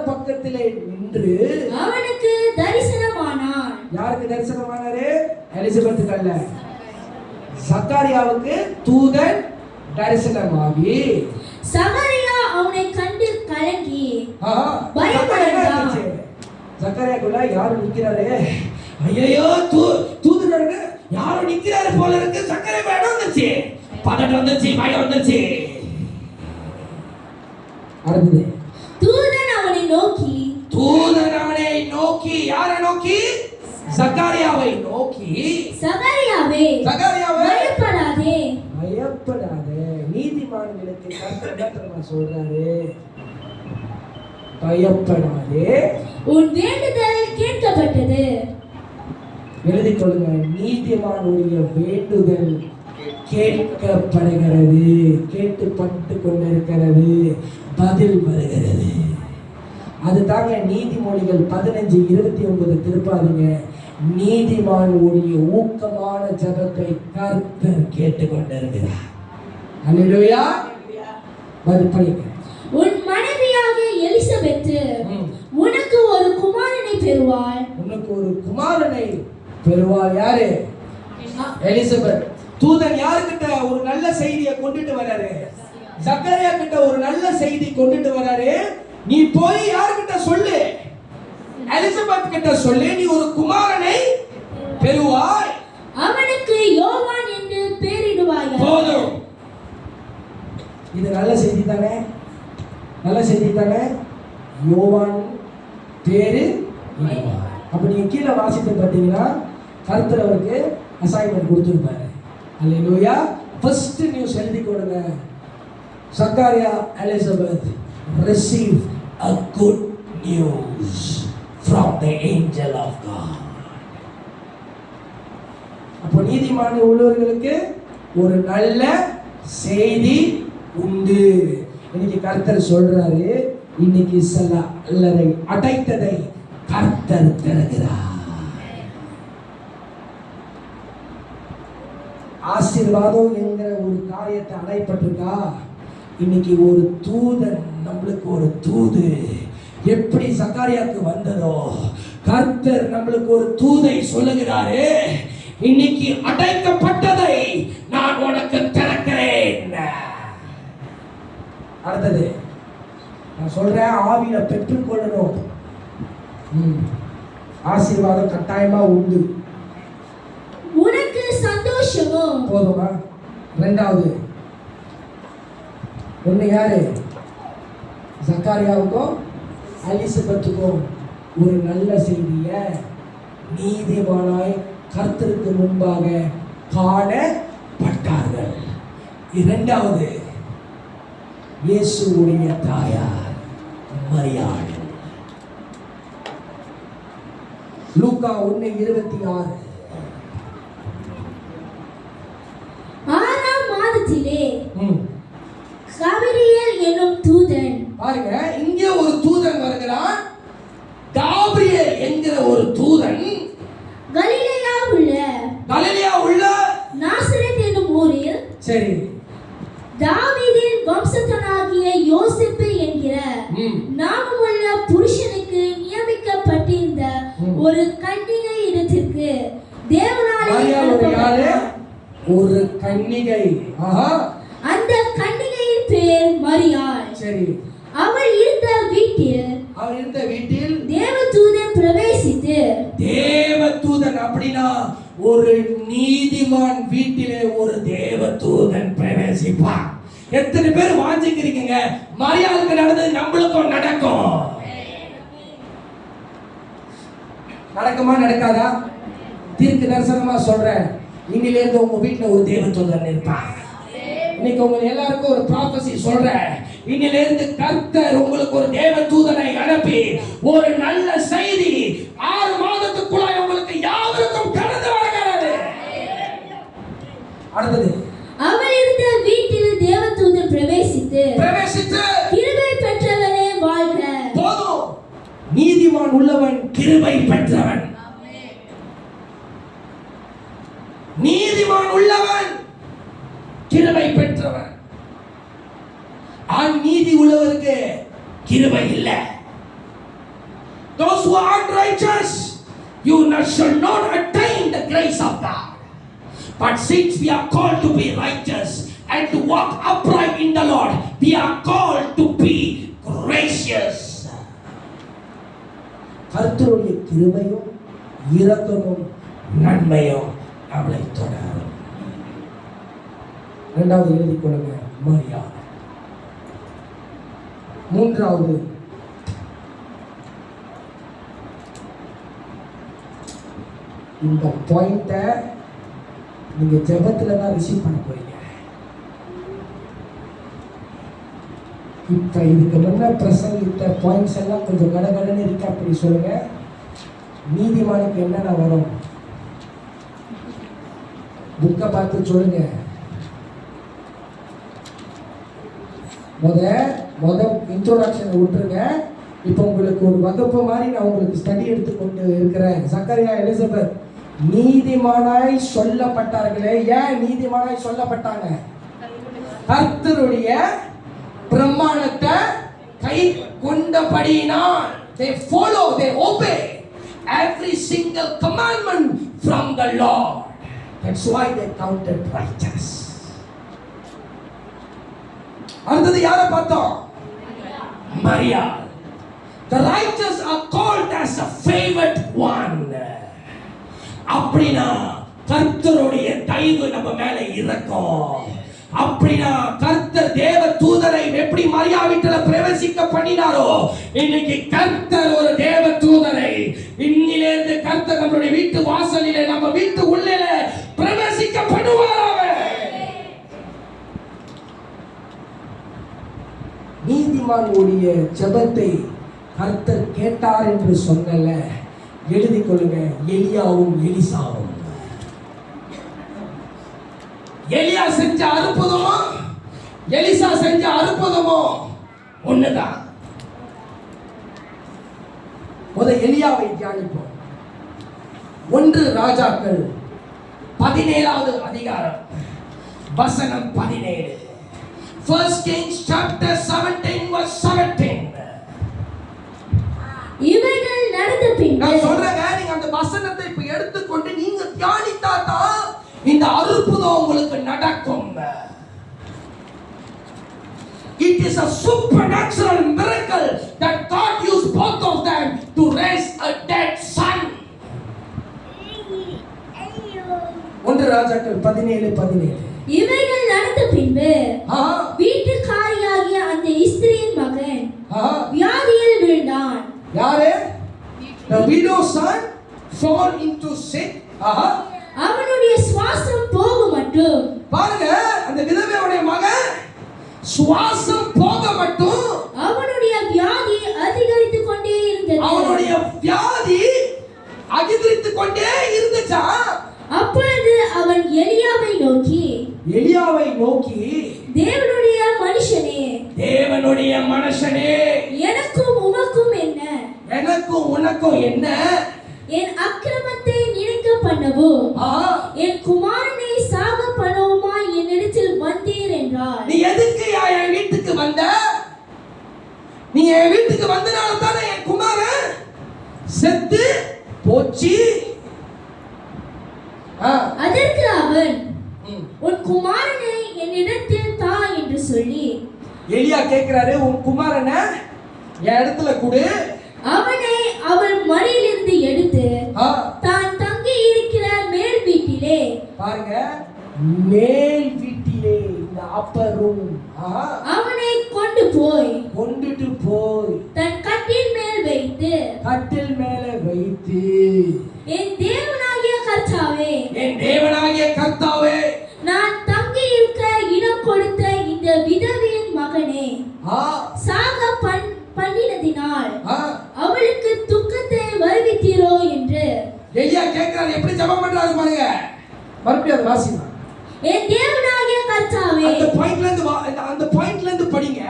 பக்கத்திலே நின்று அவனுக்கு தரிசனமானான். யாருக்கு தரிசனமானாரு? எலிசபெத்துக்கு அல்ல, சக்காரியாவுக்கு தூதன் தரிசனமாகி சகரியா அவனை கண்டு கலங்கி பயப்பட்டான். சக்காரியாக்குள்ள யாரு நிக்கிறாரு? ஐயோ, தூதனருக்கு யாரோ நிக்கிறாரு போல இருக்கு. சக்கரை பயம் வந்துச்சு, பதட்டம் வந்துச்சு, பயம் வந்துச்சு. அடுத்தது தூதன் அவனை நோக்கி யாரை நோக்கி? சக்காரியாவை நோக்கி, சகரியாவே பயப்படாதே. நீதிமான்களுக்கு கர்த்தர் சொல்றாரு, பயப்படாதே, உன் வேண்டுதல் கேட்கப்பட்டது. எழுதிக் கொள்ளுங்க, நீதிமானுடைய வேண்டுதல் கேட்கப்படுகிறது, கேட்டுப்பட்டு கொண்டிருக்கிறது, பதில் வருகிறது. அது தாங்க நீதிமொழிகள் 15:29 திருப்பாதுங்க. நீதிமானுடைய ஊக்கமான ஜெபத்தை கர்த்தர் கேட்டுக்கொண்டிருக்கிறார். அல்லேலூயா. பதில் படிங்க. உன் மனைவியாகிய எலிசபெத் உனக்கு ஒரு குமாரனை பெறுவாள். உனக்கு ஒரு குமாரனை பெறுவாள். யாரு? எலிசபெத். தூதன் யாருக்கிட்ட ஒரு நல்ல செய்தியை கொண்டுட்டு வராரு? சக்கரியா கிட்ட ஒரு நல்ல செய்தி கொண்டுட்டு வராரு. நீ போய் யாருக்கிட்ட சொல்லு? எலிசபெத் கிட்ட சொல்லு, நீ ஒரு குமாரனை பெறுவாய், அவனுக்கு யோவான் என்று பெயரிடுவாய். போதும். இது நல்ல செய்தி தானே? நல்ல செய்தி தானே? யோவான் பேரு. அப்ப நீங்க கீழே வாசித்து பார்த்தீங்கன்னா கர்த்தர் அவருக்கு அசைன்மெண்ட் கொடுத்திருப்பாரு. அல்லேலூயா. ஃபர்ஸ்ட் நியூஸ் எழுதி கொடுங்க. Sakariya Elizabeth receive a good news from the angel of God. அப்போ நீதிமான உள்ளவர்களுக்கு ஒரு நல்ல செய்தி உண்டு. இன்னைக்கு கர்த்தர் சொல்றாரு, இன்னைக்கு சில அல்லரை அடைத்ததை கர்த்தர் திறக்கிறார். ஆசீர்வாதம் என்கிற ஒரு காரியத்தை அடைப்பட்டிருக்கா? இன்னைக்கு ஒரு தூதன், நம்மளுக்கு ஒரு தூது எப்படி சக்காரியாக்கு வந்ததோ, கர்த்தர் நம்மளுக்கு ஒரு தூதை சொல்லுகிறாரு. இன்னைக்கு அடைக்கப்பட்டதை நான் உனக்கு திறக்கிறேன். அடுத்தது நான் சொல்றேன், ஆவியில பெற்றுக்கொள்ளணும். ஆசீர்வாதம் கட்டாயமா உண்டு. உனக்கு சந்தோஷமோ? போதுமா? ரெண்டாவது ஒண்ணு யாரு? சக்காரியாவுக்கும் எலிசபெத்துக்கும் ஒரு நல்ல செய்திய நீதிமானாய் கர்த்தருக்கு முன்பாக காணப்பட்டார்கள். இரண்டாவது இயேசுவுடைய தாயார் மரியாள். லூக்கா 1:26. 6ஆம் மாதத்திலே கபிரியேல் என்னும் தூதன். பாருங்க, இங்கே ஒரு தூதன் வருகிறான். காபிரியேல் என்கிற ஒரு தூதன் கலிலேயா உள்ள நாசரேத் என்னும் ஊரில் சரி தாவீதின் வம்சத்தனாகிய யோசேப்பு என்கிற நாமமுள்ள புருஷனுக்கு நியமிக்கப்பட்டிருந்த ஒரு கன்னிகை இடத்திற்கு தேவனாலே ஒரு கன்னிகை. அந்த கன்னிகையின் பேர் மரியாள். சரி. அவள் இருந்த வீட்டில் தேவதூதன் பிரவேசித்து. தேவதூதன் அப்படின்னா ஒரு நீதிமான் வீட்டிலே ஒரு தேவதூதன் பிரவேசிப்பான். எத்தனை பேர் வாஞ்சிக்கிறீங்க மரியாளுக்கு நடந்தது நம்மளுக்கும் நடக்கும்? நடக்குமா நடக்காதா? தீர்க்க தரிசனமா சொல்றேன், இன்னிலிருந்து உங்க வீட்டுல ஒரு தேவதூதன் இருப்பான். இன்னைக்கு உங்க எல்லாருக்கும் ஒரு ப்ராபசி சொல்றேன், இன்னிலிருந்து கர்த்தர் உங்களுக்கு ஒரு தேவதூதனை அனுப்பி ஒரு நல்ல செய்தி 6 மாதத்துக்குள்ள உங்களுக்கு யாருக்கும் கடந்து வருகிறது. அடுத்தது, அவள் இருந்த வீட்டில் தேவதூதன் பிரவேசித்து கிருபை பெற்றவனே வாழ்க. போதும், நீதிமான் உள்ளவன் கிருபை பெற்றவன். நீதிமான் உள்ளவன் கிருபை பெற்றவன். நீதி உள்ளவருக்கு கிருபை இல்லை. Those who are unrighteous, you shall not attain the grace of God. But since we are called to be righteous and to walk upright in the Lord, we are called to be gracious. கர்த்தருடைய கிருபையும் இரக்கமும் நன்மையும் அவளை தொடரும். இரண்டாவது எழுதி கொள்ளுங்க, மரியாள். மூன்றாவது, இந்த பாயிண்ட நீங்க ஜெபத்துல தான் ரிசீவ் பண்ண போறீங்க. இப்ப இதுக்கு முன்ன பிரசங்கித்த பாயிண்ட்ஸ் எல்லாம் கொஞ்சம் கடகடன்னு இருக்கா? அப்படி சொல்லுங்க. நீதிமானுக்கு என்னென்ன வரும்? புக்கை பார்த்து சொல்லுங்க. முத இன்ட்ரோடக்ஷனை விட்டுருங்க. இப்போ உங்களுக்கு ஒரு வகுப்பு மாதிரி நான் உங்களுக்கு ஸ்டடி எடுத்துக்கொண்டு இருக்கிறேன். சக்கரியா எலிசபெத் நீதிமானாய் சொல்லப்பட்டார்களே. ஏன் நீதிமானாய் சொல்லப்பட்டாங்க? கர்த்தருடைய பிரமாணத்தை கை கொண்டபடியினால். they follow, they obey every single commandment from the Lord. That's why they counted righteous. அடுத்தது யாரை பார்த்தோம்? மரியாள். The righteous are called as a favored one. அப்படினா கர்த்தருடைய தயவு நம்ம மேல இருக்கும். அப்படினா கர்த்தர் தேவ தூதரை எப்படி மரியா வீட்டுல பிரவேசிக்க பண்ணினாரோ, இன்னைக்கு கர்த்தர் ஒரு தேவ தூதரை இன்னிலிருந்து கர்த்தர் நம்மளுடைய வீட்டு வாசலிலே, நம்ம வீட்டு உள்ளே பிரவேசிக்க பண்ணுவாராக. நீதிமானுடைய ஜெபத்தை கர்த்தர் கேட்டார் என்று சொன்னல, எழுதி கொள்ளுங்க, எலியாவும் எலிசாவும். எலியா செஞ்ச அற்புதமோ எலிசா செஞ்ச அற்புதமோ ஒண்ணுதான். எலியாவை தியானிப்போம். 1 ராஜாக்கள் 17வது அதிகாரம் வசனம் 17. 1 Kings chapter 17 verse 17. இவைகள் நடந்த பின்பு நான் சொல்றேங்க, நீங்க அந்த வசனத்தை இப்ப எடுத்துக்கொண்டு நீங்க தியானித்தா தான் இந்த அற்புதம் உங்களுக்கு நடக்கும். It is a supernatural miracle that God used both of them to raise a dead son. 1 ராஜாக்கள் 17:17. இவைகள் நடந்த பின்பு ஆஹா, வீட்டுக்காரியாகிய அந்த ஸ்திரீயின் மகன் ஆஹா. வியாதியில் விழுந்தான். யாரு? The widow's son fall into sick. ஆஹா. அவனுடைய சுவாசம் போகும் மட்டும் பாருங்க, அந்த விதவையுடைய மகன் சுவாசம் போக மட்டும் அவனுடைய வியாதி அதிகரித்துக் கொண்டே இருந்தது. அவனுடைய வியாதி அதிகரித்துக் கொண்டே இருந்துச்சா? அப்பொழுது அவன் எலியாவை நோக்கி, எலியாவை நோக்கி, தேவனுடைய மனுஷனே, தேவனுடைய மனுஷனே, எனக்கும் உமக்கும் என்ன? எனக்கும் உனக்கும் என்ன? என் அக்கிரமத்தை நினைக்க பண்ணவும் ஆஹா. என் குமாரனை சாக பண்ணவுமா என்னிடத்தில் வந்தீர் என்றார். நீ எதுக்கு என் வீட்டுக்கு வந்த? நீ என் வீட்டுக்கு வந்தனால தானே என் குமாரன் செத்து போச்சு. அதற்கு அவன், ம். உன் குமாரனை என்னிடத்தில் தா என்று சொல்லி எலியா கேக்குறாரு, உன் குமாரனை என் இடத்துல கொடு. அவனை அவள் மடியிலிருந்து எடுத்து ஆ, தான் தங்கி இருக்கிற மேல் வீட்டிலே பாருங்க, மேல் வீட்டிலே, இந்த அப்பர் ரூம், அவனை கொண்டு போய் கொண்டுட்டு போய் தன் கட்டில் மேல் வைத்து, கட்டில் மேல வைத்து, என் தேவனாகிய கர்த்தாவே, என் தேவனாகிய கர்த்தாவே, நான் தங்கி இருக்க இடம் கொடுத்த இந்த விதவையின் மகனே சாக பண்ணினதினால் ஆ. அவளுக்கு துக்கத்தை வருவித்தீரோ என்று எலியா கேக்குறாரு, எப்படி ஜெபம் பண்றாரு பாருங்க. மறுபடியும் அதை வாசிமா. என் தேவனாகிய கர்த்தாவே, அந்த பாயிண்ட்ல இருந்து அந்த பாயிண்ட்ல இருந்து படிங்க.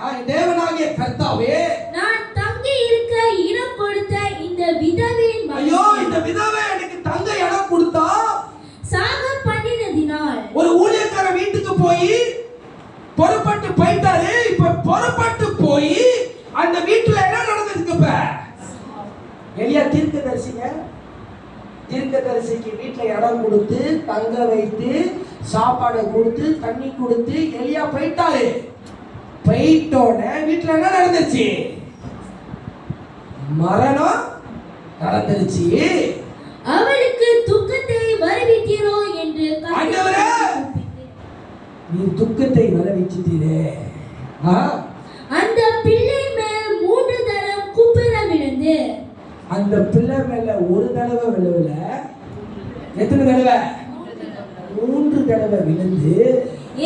என் தேவனாகிய கர்த்தாவே, நான் தங்கி இருக்க இடம் கொடுத்த இந்த விதவையின் ஐயோ மகனே இந்த விதவை எனக்கு தங்க இடம் கொடுத்தா, சாக பண்ணினதினால் ஒரு ஊழியக்கார வீட்டுக்கு போய் புறப்பட்டு போயிட்டாரு. இப்ப புறப்பட்டு போய் அந்த வீட்டுல என்ன நடந்திருக்கு? இப்ப எலியா தீர்க்கதரிசிங்க, தீர்க்கதரிசிக்கு வீட்டுல இடம் கொடுத்து தங்க வைத்து சாப்பாடு கொடுத்து தண்ணி கொடுத்து எலியா போயிட்டாரு. போயிட்டோன்னே வீட்டுல என்ன நடந்துச்சு? மரணம் நடந்துருச்சு. அவளுக்கு துக்கத்தை வருவித்தீரோ என்று ஆண்டவரே, நீ துக்கத்தை வர வச்சுட்டீரே. அந்த பிள்ளை மேல் 3 தரம் குப்புற விழுந்து, அந்த பிள்ளை மேல ஒரு தடவை விழுவல, எத்தனை தடவை? 3 தடவை விழுந்து,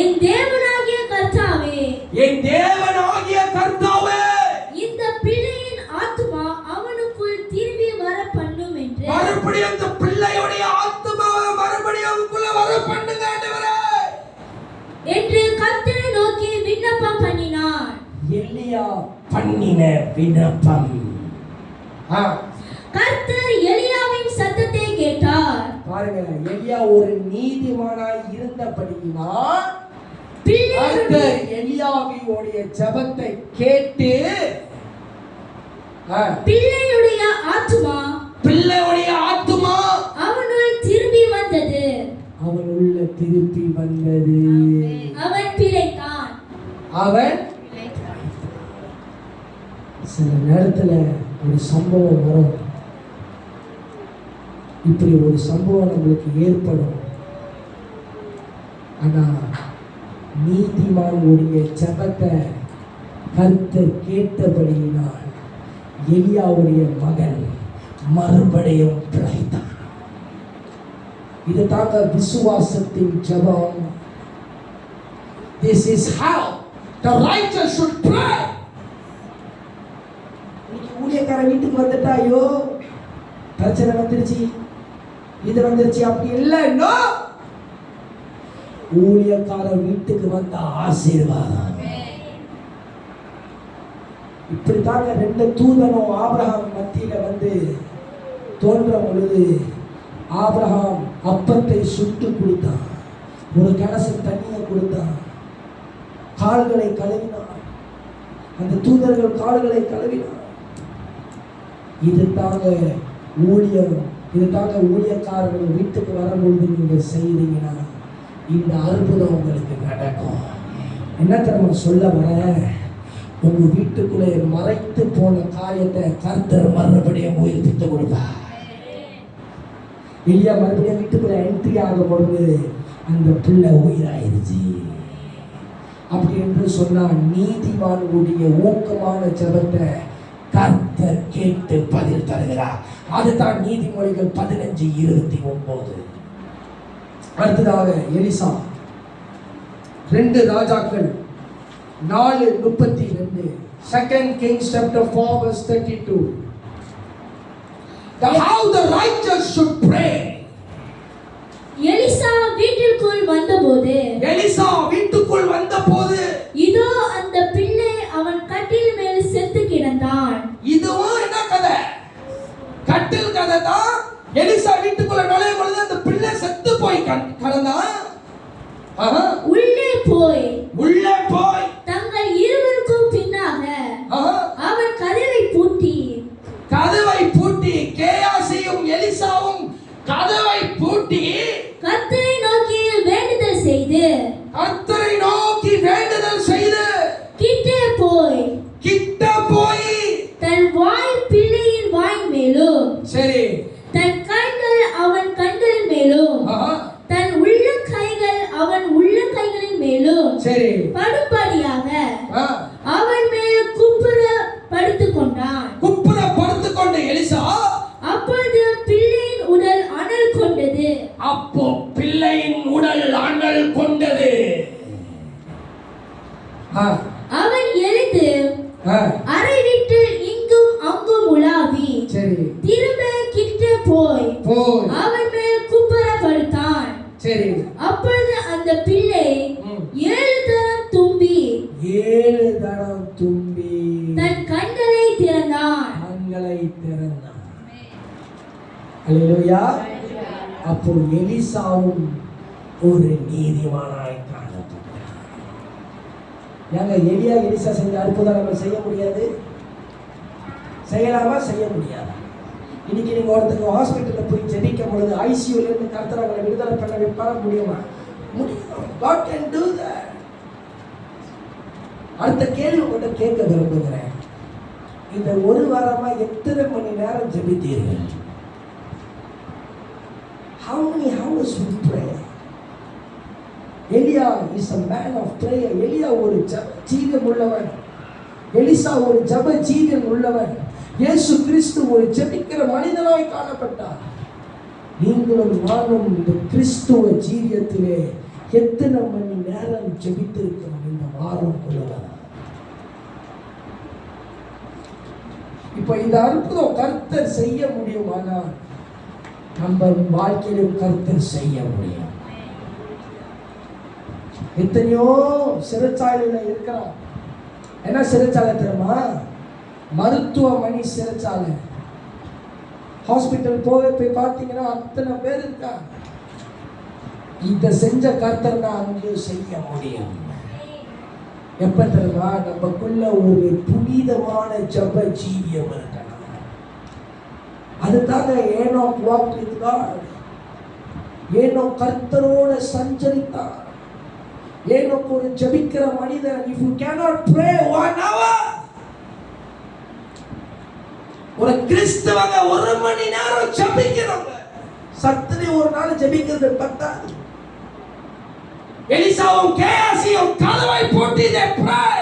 என் தேவனாகிய கர்த்தாவே, என் தேவனாகிய கர்த்தாவே, இந்த பிள்ளையின் ஆத்துமா அவனுக்குள் திரும்பி வர பண்ணும் என்று மறுபடியும் அந்த பிள்ளையுடைய ஆத்துமாவை மறுபடியும் அவனுக்குள்ள வர பண்ணுங்க ஆண்டவரே என்று கர்த்தரை நோக்கி விண்ணப்பம் பண்ணினான். எலியா பண்ணின விண்ணப்பம். கர்த்தர் எலியாவின் சத்தத்தை கேட்டார். பாருங்க, எலியா ஒரு நீதிமானாய் இருந்தபடியினால் பிள்ளையுடைய கர்த்தர் எலியாவினுடைய ஜெபத்தை கேட்டு பிள்ளையுடைய ஆத்துமா பிள்ளையுடைய ஆத்துமா அவனுள் திரும்பி வந்தது. அவன் உள்ள திருப்பி வந்தது. அவன் பிழைத்தான். அவன் சில நேரத்துல ஒரு சம்பவம் வரும். இப்படி ஒரு சம்பவம் நம்மளுக்கு ஏற்படும். ஆனா நீதிமானுடைய ஜெபத்தை கர்த்தர் கேட்டபடியினால் எலியாவுடைய மகன் மறுபடியும் பிழைத்தான். இது தாங்க விசுவாசத்தின் ஜெபம். This is how the righteous should pray. இன்னைக்கு ஊழியக்கார வீட்டுக்கு வந்துட்டா, ஐயோ பிரச்சனை வந்துருச்சு, இது வந்துருச்சு, அப்படி இல்லை. No. ஊழியக்கார வீட்டுக்கு வந்த ஆசீர்வாதம். இப்படித்தாங்க 2 தூதனும் ஆபிரகாம் மத்தியில வந்து தோன்ற பொழுது ஆபிரகாம் அப்பத்தை சுட்டு கொடுத்தான், ஒரு கலசம் தண்ணியை கொடுத்தான். கால்களை கழுவினார். அந்த தூதர்கள் கால்களை கழுவினார். இது தாங்க ஊழியம். இது தாங்க ஊழியக்காரர்கள் வீட்டுக்கு வரும்பொழுது நீங்க செய்தீங்கன்னா இந்த அற்புதம் உங்களுக்கு நடக்கும். என்ன தெரியுமா சொல்ல வர, உங்க வீட்டுக்குள்ளே மறைத்து போன காரியத்தை கர்த்தர் மறுபடியும் உயிர்ப்பித்து கொடுப்பார். எலியா மறுபடியும் வீட்டுக்குள்ள என்ட்ரி ஆகும் பொழுது அந்த பிள்ளை உயிராயிருச்சு. அப்படி என்று சொன்னால் நீதிமானுடைய ஊக்கமான ஜெபத்தை கர்த்தர் கேட்டு பதில் தருகிறார். அதுதான் நீதிமொழிகள் 15:29. அடுத்ததாக எலிசா 2 ராஜாக்கள் 4:32. 2 Kings chapter 4:32. How the righteous should pray. Elisha வீட்டிற்குள் வந்தபோது இதோ அந்த பிள்ளை அவன் கட்டில் மேல் செத்து கிடந்தான். இதுவும் என்ன கதை? கட்டில் கதை தான். எலிசா வீட்டுக்குள்ள நுழையும் பொழுது அந்த பிள்ளை செத்து போய் கிடந்தான். உள்ளே போய் தங்கள் இருவருக்கும் பின்னாக அவன் கதவை பூட்டி கேயாசியும் எலிசாவும் கதவை பூட்டி கர்த்தரை நோக்கி வேண்டுதல் செய்து கிட்ட போய் தன் வாய் பிள்ளையின் வாய் மேலும் சரி தன் கண்கள் அவன் கண்களின் மேலும் தன் உள்ளங்கைகள் அவன் உள்ளங்கைகளின் மேலும் சரி படும்படியாக அவன் மேல் குப்புற படுத்துக் கொண்ட எலிசா அப்பொழுது பிள்ளையின் உடல் அனல் கொண்டது. அவன் எழுந்து அறை வீட்டில் இங்கும் அங்கும் உலாவி திரும்ப கிட்ட போய் அவன் மேல் குப்புற படுத்தான். அப்பொழுது அந்த பிள்ளை 7 தரம் தும்பி தன் கண்களை திறந்தான். அல்லேலூயா. அப்போ எலிசாவும் ஒரு நீதிமானாய் காணப்பட்டார். ஏங்க எலிசா செஞ்ச அற்புதம் நம்ம செய்ய முடியாது? செய்யலாமா? செய்ய முடியாது. இன்னைக்கு நீங்க ஒருத்தருக்கு ஹாஸ்பிட்டல்ல போய் ஜெபிக்கும் பொழுது ஐசியூல இருந்து கர்த்தர் அவங்களை விடுதலை பண்ண வைப்பார முடியுமா? முடியும். God can do that. அடுத்த கேள்வி மட்டும் கேட்க விரும்புகிறேன். இந்த ஒரு வாரமா எத்தனை மணி நேரம் ஜெபித்தீர்கள்? How many hours we pray? Elia is a man of prayer. Elia ஒரு ஜீவன் உள்ளவன். எலிசா ஒரு ஜெப ஜீவன் உள்ளவன். இயேசு கிறிஸ்து ஒரு ஜெபிக்கிற மனிதனாய் காணப்பட்டார். நீங்களும் நானும் இந்த கிறிஸ்துவ ஜீவியத்திலே எத்தனை மணி நேரம் ஜெபித்திருக்கிறோம் இந்த வாரம் முழுவதும்? இப்போ இந்த அற்புதம் கர்த்தர் செய்ய முடியுமானால் நம்ம வாழ்க்கையிலும் கர்த்தர் செய்ய முடியும். எத்தனையோ சிறைச்சாலையில இருக்கிறோம். என்ன சிறைச்சாலை தெரியுமா? மருத்துவமனை சிறைச்சாலை. ஹாஸ்பிட்டல் போய் பார்த்தீங்கன்னா அத்தனை பேர் இருக்கா. இதை செஞ்ச கர்த்தர் தான் அங்கேயும் செய்ய முடியும். எப்ப தெரியுமா? நமக்குள்ள ஒரு புனிதமான ஜெப ஜீவியம் இருக்கணும். அதுதாங்க Enoch walked with God. Enoch கர்த்தரோட சஞ்சரித்தார். ஏனோக் ஒரு ஜெபிக்கிற மனிதன். If you cannot pray 1 hour, ஒரு கிறிஸ்தவங்க 1 மணி நேரம் ஜெபிக்கிறவங்க சத்துனே ஒரு நாள் ஜெபிக்கிறது பத்தாது. எலிசாவும் கேயாசியும் கதவை பூட்டி they pray.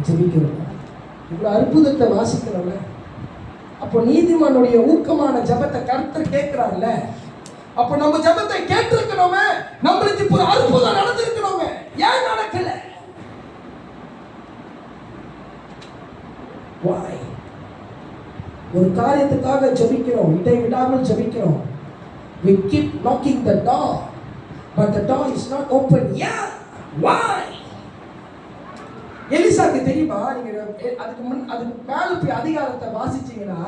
ஜெபிக்கிறோம். இவ்வளவு அற்புதத்தை வாசிக்கிறோம்ல. அப்போ நீதிமானுடைய ஊக்கமான ஜெபத்தை கர்த்தர் கேட்கிறார்ல. அப்போ நம்ம ஜெபத்தை கேட்டிருக்கணுமே. நம்மளுக்கு இப்போ அற்புதம் நடந்திருக்கணுமே. ஏன் நடக்கல? Why? ஒரு காரியத்துக்காக ஜெபிக்கிறோம். இதை விடாமல் ஜெபிக்கிறோம். We keep knocking the door, but the door is not open. Yeah. Why? எலிசாக்கு தெரியுமா? நீங்க அதுக்கு மேல போய் அதிகாரத்தை வாசிச்சீங்கன்னா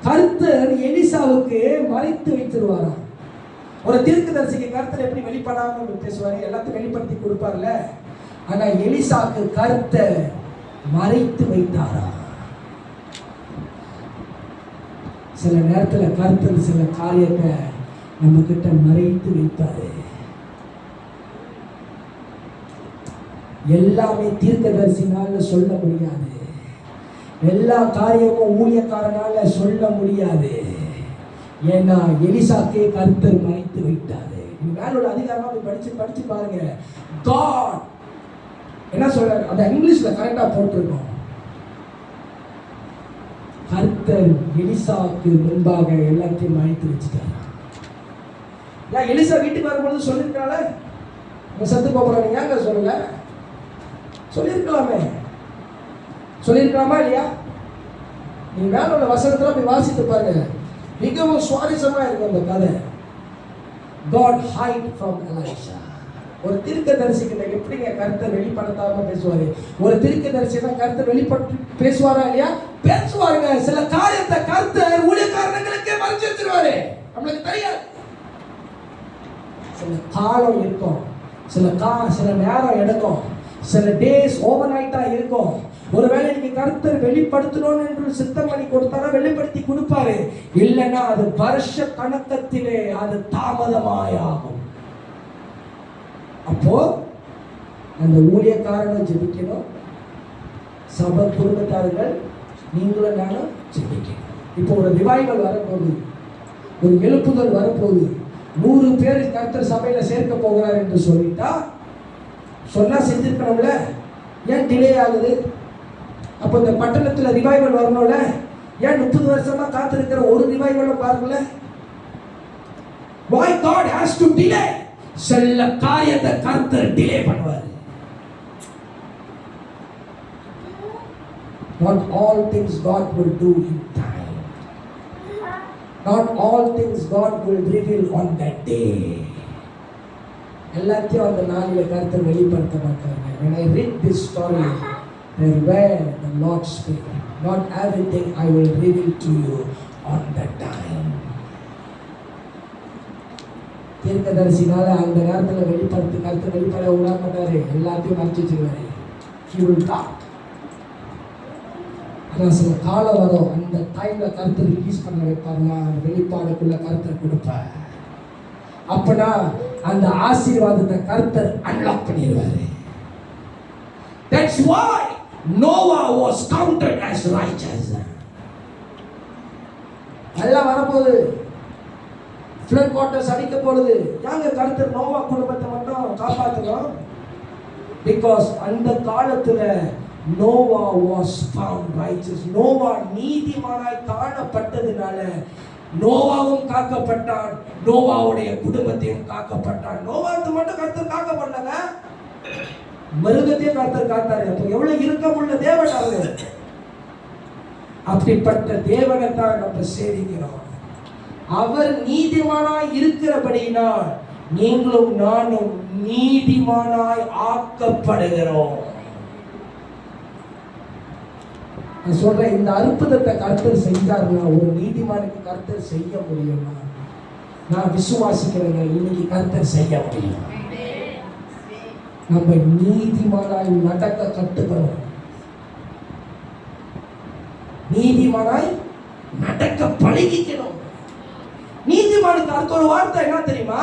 கர்த்தர் எலிசாவுக்கு மறைத்து வைத்திருவாராம். ஒரு தீர்க்கதரிசிக்கு கர்த்தர் எப்படி வெளிப்படாம பேசுவாரு, எல்லாத்தையும் வெளிப்படுத்தி கொடுப்பார்ல. ஆனா எலிசாக்கு கர்த்தர் மறைத்து வைத்தாரா. சில நேரத்துல கர்த்தர் சில காரியத்தை நம்ம கிட்ட மறைத்து வைப்பாரு. எல்லாமே தீர்க்கதரிசினால சொல்ல முடியாது, எல்லா காரியமும் ஊழியக்காரனால சொல்ல முடியாது. ஏன்னா எலிசாக்கே கர்த்தர் மறைத்து வைத்தாரு. மேல உள்ள அதிகாரமா போய் படிச்சு பாருங்க. God என்ன சொல்றாரு, அந்த இங்கிலீஷ்ல கரெக்டா போட்டிருக்கோம். கர்த்தர் எலிசாவுக்கு முன்பாக எல்லாத்தையும் மறைத்து வச்சுட்டாரு. ஏன் எலிசா வீட்டுக்கு வரும்பொழுது சொல்லிருக்காளே, செத்து போறாங்க, ஏங்க சொல்லல? சொல்லியிருக்கலாமா இல்லையா? நீங்க மேல உள்ள வசனத்துல போய் வாசித்து பாருங்க, மிகவும் சுவாரஸ்யமா இருக்கும் அந்த கதை. God hide from Elisha. ஒரு தீர்க்கதரிசிக்கு எப்படிங்க கர்த்தர் வெளிப்படுத்தாம பேசுவாரு? ஒரு தீர்க்கதரிசினா கர்த்தர் வெளிப்பட்டு பேசுவாரா இல்லையா? பேசுவாருங்க. சில காரியத்தை கர்த்தர் ஊழியக்காரர்களுக்கே மறைச்சு வச்சிருவாரு, நம்மளுக்கு தெரியாது. சில காலம் இருக்கும், சில நேரம் எடுக்கும், சில டேஸ் ஓவர் நைட்டா இருக்கும். ஒருவேளை நீங்க கர்த்தர் வெளிப்படுத்தணும் என்று சித்தம் பண்ணி கொடுத்தாரா வெளிப்படுத்தி கொடுப்பாரு, இல்லைன்னா அது வருஷ கணக்கத்திலே அது தாமதமாயாகும். அப்போ அந்த ஊழியக்காரர்கள் ஜெபிக்கணும், சபை குடும்பத்தார்கள் நீங்களும் நானும் ஜெபிக்கணும். இப்போ ஒரு ரிவைவல் வரப்போகுது, ஒரு எழுப்புதல் வரப்போகுது, 100 பேர் கர்த்தர் சபையில சேர்க்க போகிறார் என்று சொல்லிட்டா சொன்னா செஞ்சிருக்கணும்ல. ஏன் டிலே ஆகுது? அப்போ இந்த பட்டணத்துல ரிவைவல் வரணும்ல. ஏன் 30 வருஷமா காத்திருக்கிற ஒரு ரிவைவலும் பாருங்கள. Why God has to delay? சில காரியத்தை கர்த்தர் டிலே பண்ணுவார். Not all things God will do in time. Not all things God will reveal on that day. எல்லாத்தையும் அந்த நாளில் கர்த்தர் வெளிப்படுத்த மாட்டாங்க. When I read this story, there where the Lord speak, not everything I will reveal to you on that time. தீர்க்கதரிசினால அந்த நேரத்தில் வெளிப்படுத்தி கர்த்தர் வெளிப்பட விட மாட்டாரு, எல்லாத்தையும் மறைச்சு வச்சுருவாரு. He will talk. ஆனால் சில காலம் வரும், அந்த டைம்ல கர்த்தர் ரிலீஸ் பண்ண வைப்பாருன்னா வெளிப்பாடுக்குள்ள கர்த்தர் கொடுப்பார். அப்பனா அந்த ஆசீர்வாதத்தை கர்த்தர் அன்லாக் பண்ணிடுவாரு. That's why Noah was counted as righteous. எல்லாம் வரப்போகுது, flood waters அடிக்க போகுது. யாங்க கர்த்தர் நோவா குடும்பத்தை மட்டும் காப்பாற்றணும்? Because அந்த காலத்துல Noah was found righteous. Noah நீதிமானாய் காணப்பட்டதுனால நோவாவும் காக்கப்பட்டான், நோவாவுடைய குடும்பத்தையும் காக்கப்பட்டான். நோவாத்து மட்டும் கர்த்தர் காக்கப்படலங்க, மிருகத்தையும் கர்த்தர் காத்தாரு. அப்போ எவ்வளவு இறுக்கமுள்ள தேவன் அவரு. அப்படிப்பட்ட தேவனை தான் நம்ம சேவிக்கிறோம். அவர் நீதிமானாய் இருக்கிறபடியினால் நீங்களும் நானும் நீதிமானாய் ஆக்கப்படுகிறோம். நான் சொல்றேன், இந்த அற்புதத்தை கர்த்தர் செஞ்சாருன்னா ஒரு நீதிமானுக்கு கர்த்தர் செய்ய முடியும்னா நான் விசுவாசிக்கிறேங்க, இன்னைக்கு கர்த்தர் செய்ய முடியும். நம்ம நீதிமானாய் நடக்க கட்டுக்கணும். நீதிமானாய் நடக்க பழகிக்கணும். நீதிமானுக்கு அடுத்த ஒரு வார்த்தை என்ன தெரியுமா?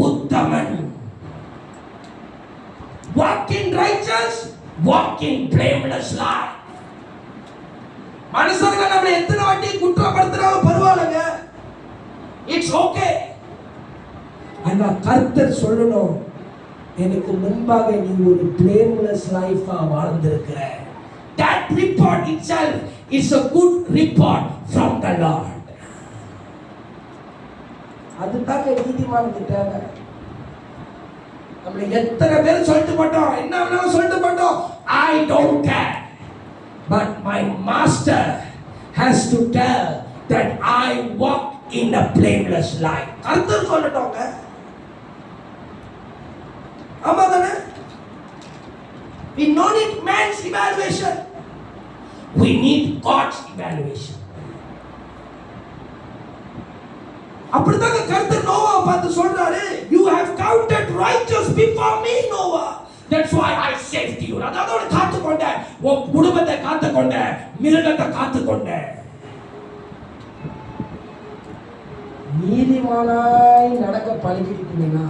உத்தமன். Walk in righteous, walk in blameless life. மனுஷங்க நம்மளை எத்தனை வாட்டி குற்றப்படுத்தினாலும் பரவாயில்லைங்க, இட்ஸ் ஓகே. ஆனா கர்த்தர் சொல்லணும், எனக்கு முன்பாக நீ ஒரு blameless லைஃபா வாழ்ந்திருக்கிற. That report itself is a good report from the Lord. அதுதாங்க நீதிமானுக்கு தேவை. நம்மளை எத்தனை பேர் சொல்லிட்டு போட்டோம், என்ன வேணாலும் சொல்லிட்டு போட்டோம், I don't care. But my master has to tell that I walk in a blameless life. கர்த்தர் சொல்லட்டோங்க. ஆமா தானே? We don't need man's evaluation. We need God's evaluation. அப்படிதாங்க கர்த்தர் நோவாவை பார்த்து சொல்றாரு, you have counted righteous before me, Noah. That's why I saved you. அதோட காத்துக்கொண்ட, உன் குடும்பத்தை காத்துக்கொண்ட, மிருகத்தை காத்துக்கொண்ட. நீதிமானாய் நடக்க பழகிட்டீங்கன்னா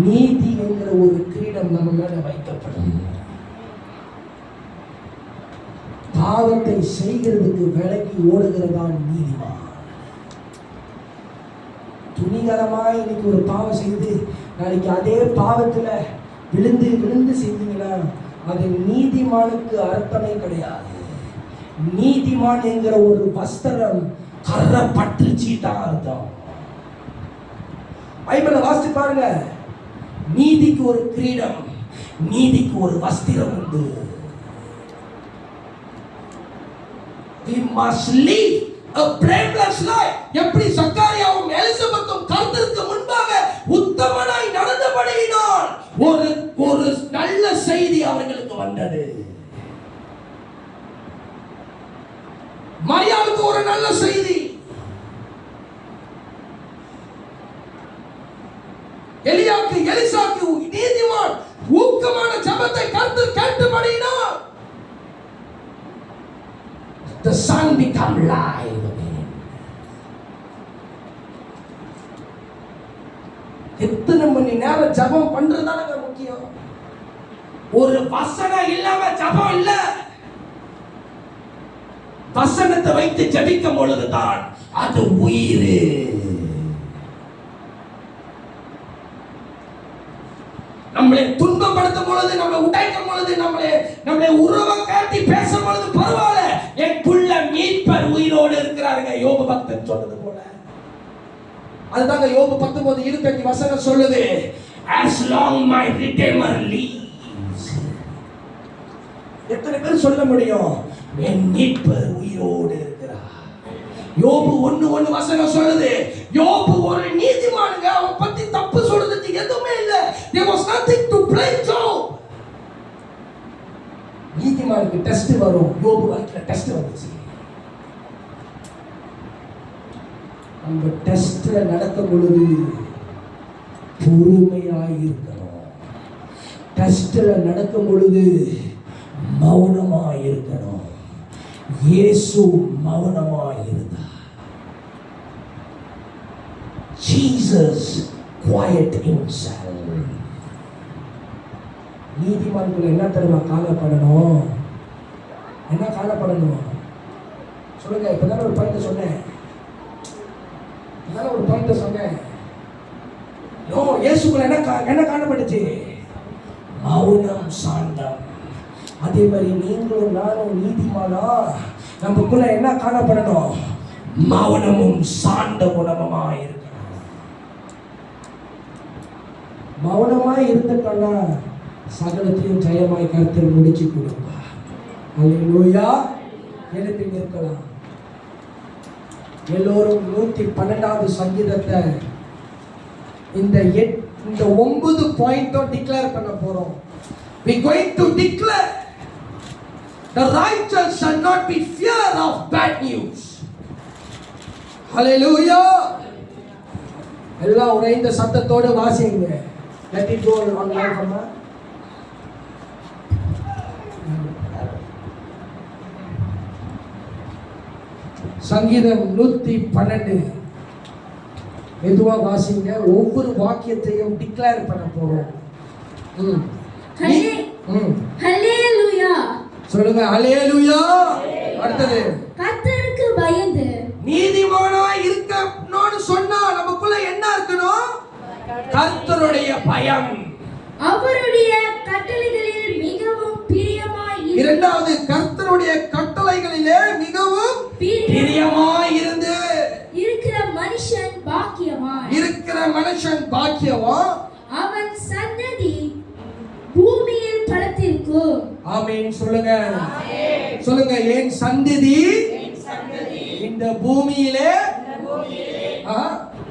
நீதி என்கிற ஒரு கிரீடம் நம்ம மேல வைக்கப்படும். பாவத்தை செய்கிறதுக்கு விலகி ஓடுகிறதான் நீதிமான். துணிகரமாய் இன்னைக்கு ஒரு பாவம் செய்து நாளைக்கு அதே பாவத்துல விழுந்து விழுந்து செஞ்சீங்கன்னா அது நீதிமானுக்கு அர்த்தமே கிடையாது. நீதிமான் என்கிற ஒரு வஸ்திரம் கரை பற்றுச்சு தான் அர்த்தம். பைபிளை வாசித்து பாருங்க. நீதிக்கு ஒரு கிரீடம், நீதிக்கு ஒரு வஸ்திரம் உண்டு. We must live a blameless life. எப்படி சக்காரியாவும் எலிசபெத்தும் கர்த்தருக்கு முன்பாக உத்தமனாய் நடந்தபடியினால் ஒரு நல்ல செய்தி அவர்களுக்கு வந்தது. மரியாளுக்கு ஒரு நல்ல செய்தி, எலியாக்கு எலிசாக்கு நீதிமான் ஊக்கமான ஜெபத்தை கர்த்தர் கேட்டபடியினால் the sun become live again. எத்தனை மணி நேரம் ஜெபம் பண்றதுதானங்க முக்கியம். ஒரு வசனம் இல்லாம ஜெபம் இல்ல. வசனத்தை வைத்து ஜெபிக்கும் பொழுதுதான் அது உயிர். நம்மளை துன்பப்படுத்தும் பொழுது, நம்மளை உடைக்கும் பொழுது, நம்மளை உருவம் காட்டி பேசும் பொழுது பரவாயில்ல, என் புள்ள மீட்பர் உயிரோடு இருக்கிறாருங்க. யோபு பக்தன் சொன்னது போல. அதுதாங்க யோபு 19:25 வசனம் சொல்லுது, as long my redeemer lives. எத்தனை பேர் சொல்ல முடியும் என் மீட்பர் உயிரோடு இருக்கிறார்? யோபு 1:1 வசனம் சொல்லுது, யோபு ஒரு நீதிமானுங்க. அவன் பத்தி தப்பு சொல்றதுக்கு எதுவுமே இல்ல. there was nothing to blame Job. நீதிமானுக்கு டெஸ்ட் வரும். யோபு வாழ்க்கையில டெஸ்ட் வந்துச்சு. அந்த டெஸ்ட்ல நடக்கும் பொழுது பொறுமையாய் இருக்கணும். டெஸ்ட்ல நடக்கும் பொழுது மௌனமாய் இருக்கணும். இயேசு மௌனமாய் இருந்தார். Jesus quiet himself. நீதிமான்கள் என்ன தெரியுமா காணப்படணும்? என்ன காணப்படணும் சொல்லுங்க. இப்பதான் ஒரு பாயிண்ட் சொன்னேன். ஒரு பாயிண்ட் சொன்னேன். நோ, இயேசுக்குள்ள என்ன காணப்பட்டுச்சு? மௌனம், சாந்தம். அதே மாதிரி நீங்களும் நானும் நீதிமானா நமக்குள்ள என்ன காணப்படணும்? மௌனமும் சாந்த குணமுமாய் இருக்கணும். மௌனமாய் இருந்துட்டோம்னா சகலத்தையும் ஜெயமாய் கர்த்தர் முடிச்சு கொடுப்பார். அல்லேலூயா. எழுப்பி நிற்கலாம் எல்லோரும். 112வது சங்கீதத்தை இந்த 9 பாயிண்ட்டும் டிக்ளேர் பண்ண போறோம். We going to declare the righteous shall not be fear of bad news. Hallelujah. எல்லாம் உரைந்த சத்தத்தோடு வாசிங்க. Let it go on live அம்மா. சங்கீதம் 112 மெதுவா வாசிங்க. ஒவ்வொரு வாக்கியத்தையும் டிக்ளேர் பண்ண போறோம். ஹல்லேலூயா சொல்லுங்க. ஹல்லேலூயா. அடுத்தது, கர்த்தருக்கு பயந்து நீதிமானாய் இருக்கணும்னு சொன்னா நமக்குள்ள என்ன இருக்கணும்? கர்த்தருடைய பயம். அவருடைய கட்டளைகளில் மிகவும் பிரியமாய் இரண்டாவது, கர்த்தருடைய கட்டளைகளிலே மிகவும் பிரியமாய் இருந்து இருக்கிற மனுஷன் பாக்கியவான். அவன் சன்னதி பூமியில் பலத்திருக்கும். ஆமென் சொல்லுங்க. சொல்லுங்க, என் சந்ததி இந்த பூமியிலே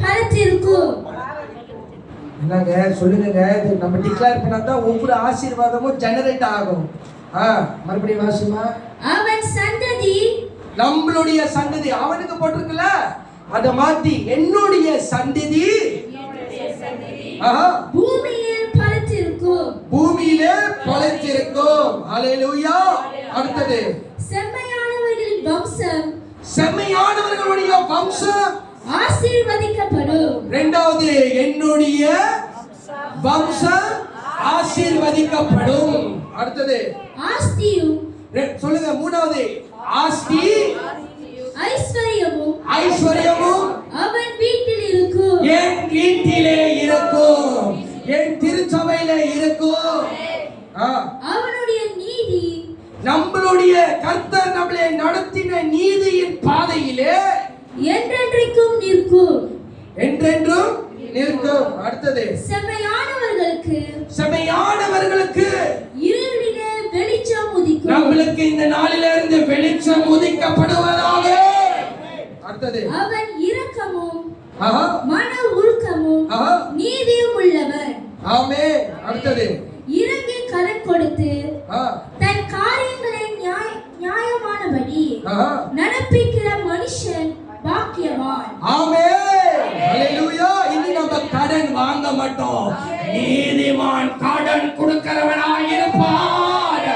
பலத்திருக்கும். என்னங்க சொல்லுங்க. இது நம்ம டிக்ளேர் பண்ணாதான் ஒவ்வொரு ஆசீர்வாதமும் ஜெனரேட் ஆகும். மறுபடியும் வாசிமா. அவன் சந்ததி, நம்மளுடைய சந்ததி. அவனுக்கு போட்டிருக்குல்ல, அத மாத்தி என்னுடைய சந்ததி ஆஹா, பூமியில் பலத்திருக்கும். பூமியிலே பலத்திருக்கும். ஹalleluya. அடுத்தது செம்மையானவர்களின் வம்சம் செம்மையானவர்களுடைய வம்சம். ஆசீர்வதிக்கப்படும். இரண்டாவது என்னுடைய வம்சம் ஆசீர்வதிக்கப்படும். அடுத்தது ஆஸ்தியும் சொல்லுங்க. மூணாவது ஆஸ்தி ஐஸ்வர்யமும் ஐஸ்வர்யமும் அவன் வீட்டில் இருக்கும். என் வீட்டிலே இருக்கும், என் திருச்சபையிலே இருக்கும். அவனுடைய நீதி நம்மளுடைய கர்த்தர் நம்மளை நடத்தின நீதியின் பாதையிலே என்றென்றைக்கும் நிற்கும். என்றென்றும் நிற்கும். அடுத்தது செம்மையானவர்களுக்கு செம்மையானவர்களுக்கு இருளிலே வெளிச்சம் உதிக்கும். நம்மளுக்கு இந்த நாளிலிருந்து வெளிச்சம் உதிக்கப்படுவதாக. அடுத்தது அவன் இரக்கமும் ஆஹா, மன உருக்கமும் ஆஹா, நீதியும் உள்ளவன். ஆமென். அடுத்தது இறங்கி கடன் கொடுத்து ஆ, தன் காரியங்களை நியாயமானபடி ஆஹா, நடப்பிக்கிற மனுஷன் பாக்கியவான். ஆமென். ஹalleluya. இனி நம்ம கடன் வாங்க மாட்டோம். நீதிமான் கடன் கொடுக்கிறவனாய் இருப்பார்.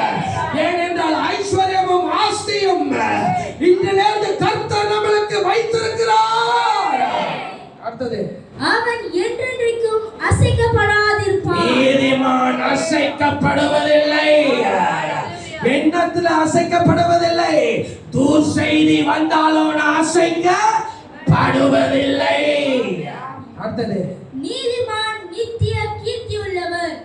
ஏனென்றால் ஐஸ்வர்யமும் ஆஸ்தியும் இன்றிலிருந்து கர்த்தர் நம்மளுக்கு வைத்திருக்கிறார். அடுத்தது அவன் என்றென்றைக்கும் அசைக்கப்படாதிருப்பான். நீதிமான் அசைக்கப்படுவதில்லை. எண்ணத்துல அசைக்கப்படுவதில்லை. தூர் செய்தி வந்தாலும் அசைக்கப்படுவதில்லை. அடுத்தது நீதிமான் நித்திய கீர்த்தி உள்ளவர்.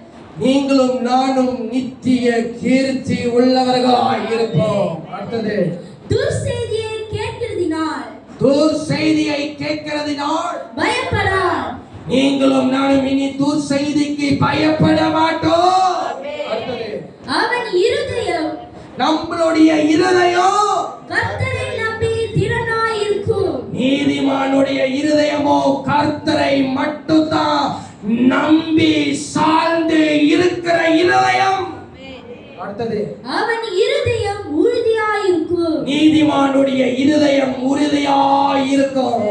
நீங்களும் நானும் நித்திய கீர்த்தி உள்ளவர்களாய் இருப்போம். அடுத்தது துர்செய்தியை கேட்கிறதினால் தூர் செய்தியை கேட்கிறதினால் பயப்படார். நீங்களும் நானும் இனி தூர் செய்திக்கு பயப்பட மாட்டோம். அடுத்தது அவன் இருதயம் நம்மளுடைய இருதயம் கர்த்தரை நம்பி திடனாய் இருக்கும். நீதிமானுடைய இருதயமோ கர்த்தரை மட்டும்தான் நம்பி சார்ந்து இருக்கிற இருதயம். அடுத்தது அவன் இருதயம் உறுதியாய் இருக்கும். நீதிமானுடைய இருதயம் உறுதியாய் இருக்கும்.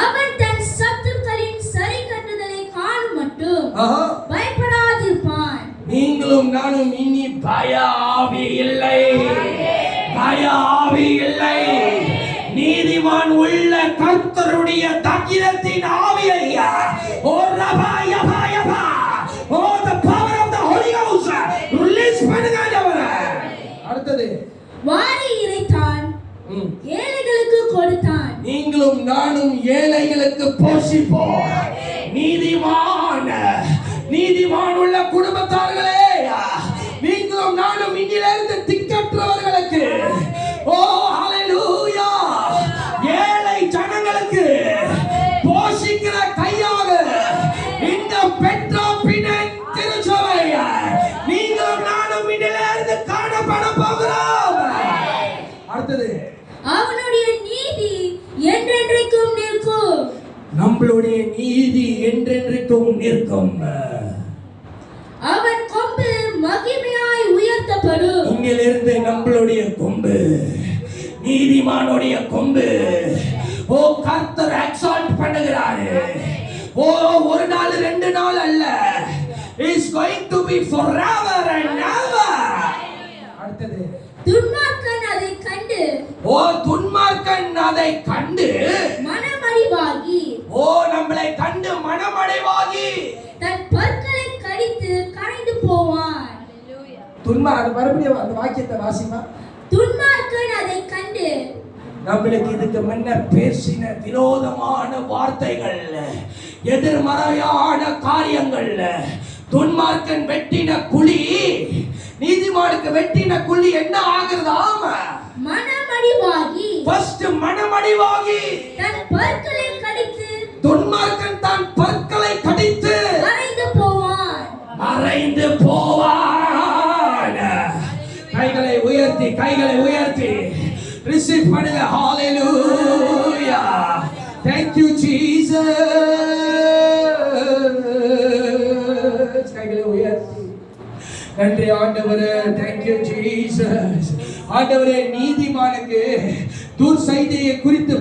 அவன் தன் சத்துருக்களின் சரி கட்டுதலை காணும் மட்டும் ஆஹா, பயப்படாதிருப்பான். நீங்களும் நானும் இனி பய ஆவி இல்லை, பய ஆவி இல்லை. நீதிமான் உள்ள கர்த்தருடைய தக்கிரத்தின் ஆவியை ஓ ரபா யபா யபா ஓ the power of the Holy Ghost release பண்ணுங்க ஆண்டவரே. அடுத்தது வாரி இறைத்தான், ஏழைகளுக்கு கொடுத்தான். நீங்களும் நானும் ஏழைகளுக்கு போஷிப்போம். நீதிமான் உள்ள குடும்பத்தார்களே, நீங்களும் நானும் இங்கிலிருந்து திக்கற்றவர்களுக்கு ஓ ஹalleluya, ஏழை ஜனங்களுக்கு போஷிக்கிற கையாக இந்த பெட்ரோ பினன் திருச்சபை நீங்களும் நானும் இங்கிலிருந்து காணப்பட போகிறோம். அடுத்தது அவனுடைய நீதி என்றென்றைக்கும் நிற்கும். நம்மளுடைய நீதி என்றென்றைக்கும் நிற்கும். அவன் கொம்பு மகிமையாய் உயர்த்தப்படும். இங்கிலிருந்து நம்மளுடைய கொம்பு, நீதிமானுடைய கொம்பு ஓ கர்த்தர் எக்ஸால்ட் பண்ணுகிறாரு. ஓ ஒரு நாள் ரெண்டு நாள் அல்ல, is going to be forever and ever. அடுத்தது துன்மார்க்கன் அதை கண்டு ஓ துன்மார்க்கன் அதை கண்டு மனமறிவாகி ஓ நம்மளை கண்டு மனமடைவாகி தன் பற்களை கடித்து கரைந்து போவான். துன்மார்க்கன் மறுபடியும் அந்த வாக்கியத்தை வாசிமா. துன்மார்க்கன் அதை கண்டு நம்மளுக்கு இதுக்கு முன்ன பேசின விரோதமான வார்த்தைகள், எதிர்மறையான காரியங்கள், துன்மார்க்கன் வெட்டின குழி நீதிமானுக்கு வெட்டின குழி என்ன ஆகுறதாம்? மனமறிவாகி ஃபர்ஸ்ட் மனமடிவாகி தன் பற்களை கடித்து துன்மார்க்கன் தான் பற்களை கடித்து கரைந்து போவான். மறைந்து போவான். கைகளை உயர்த்தி ரிசீவ் பண்ணுங்க. ஹalleluya, thank you Jesus. கைகளை உயர்த்தி நன்றி ஆண்டவரே, thank you Jesus. ஆண்டவரே, நீதிமானுக்கு துர் செய்தியை குறித்து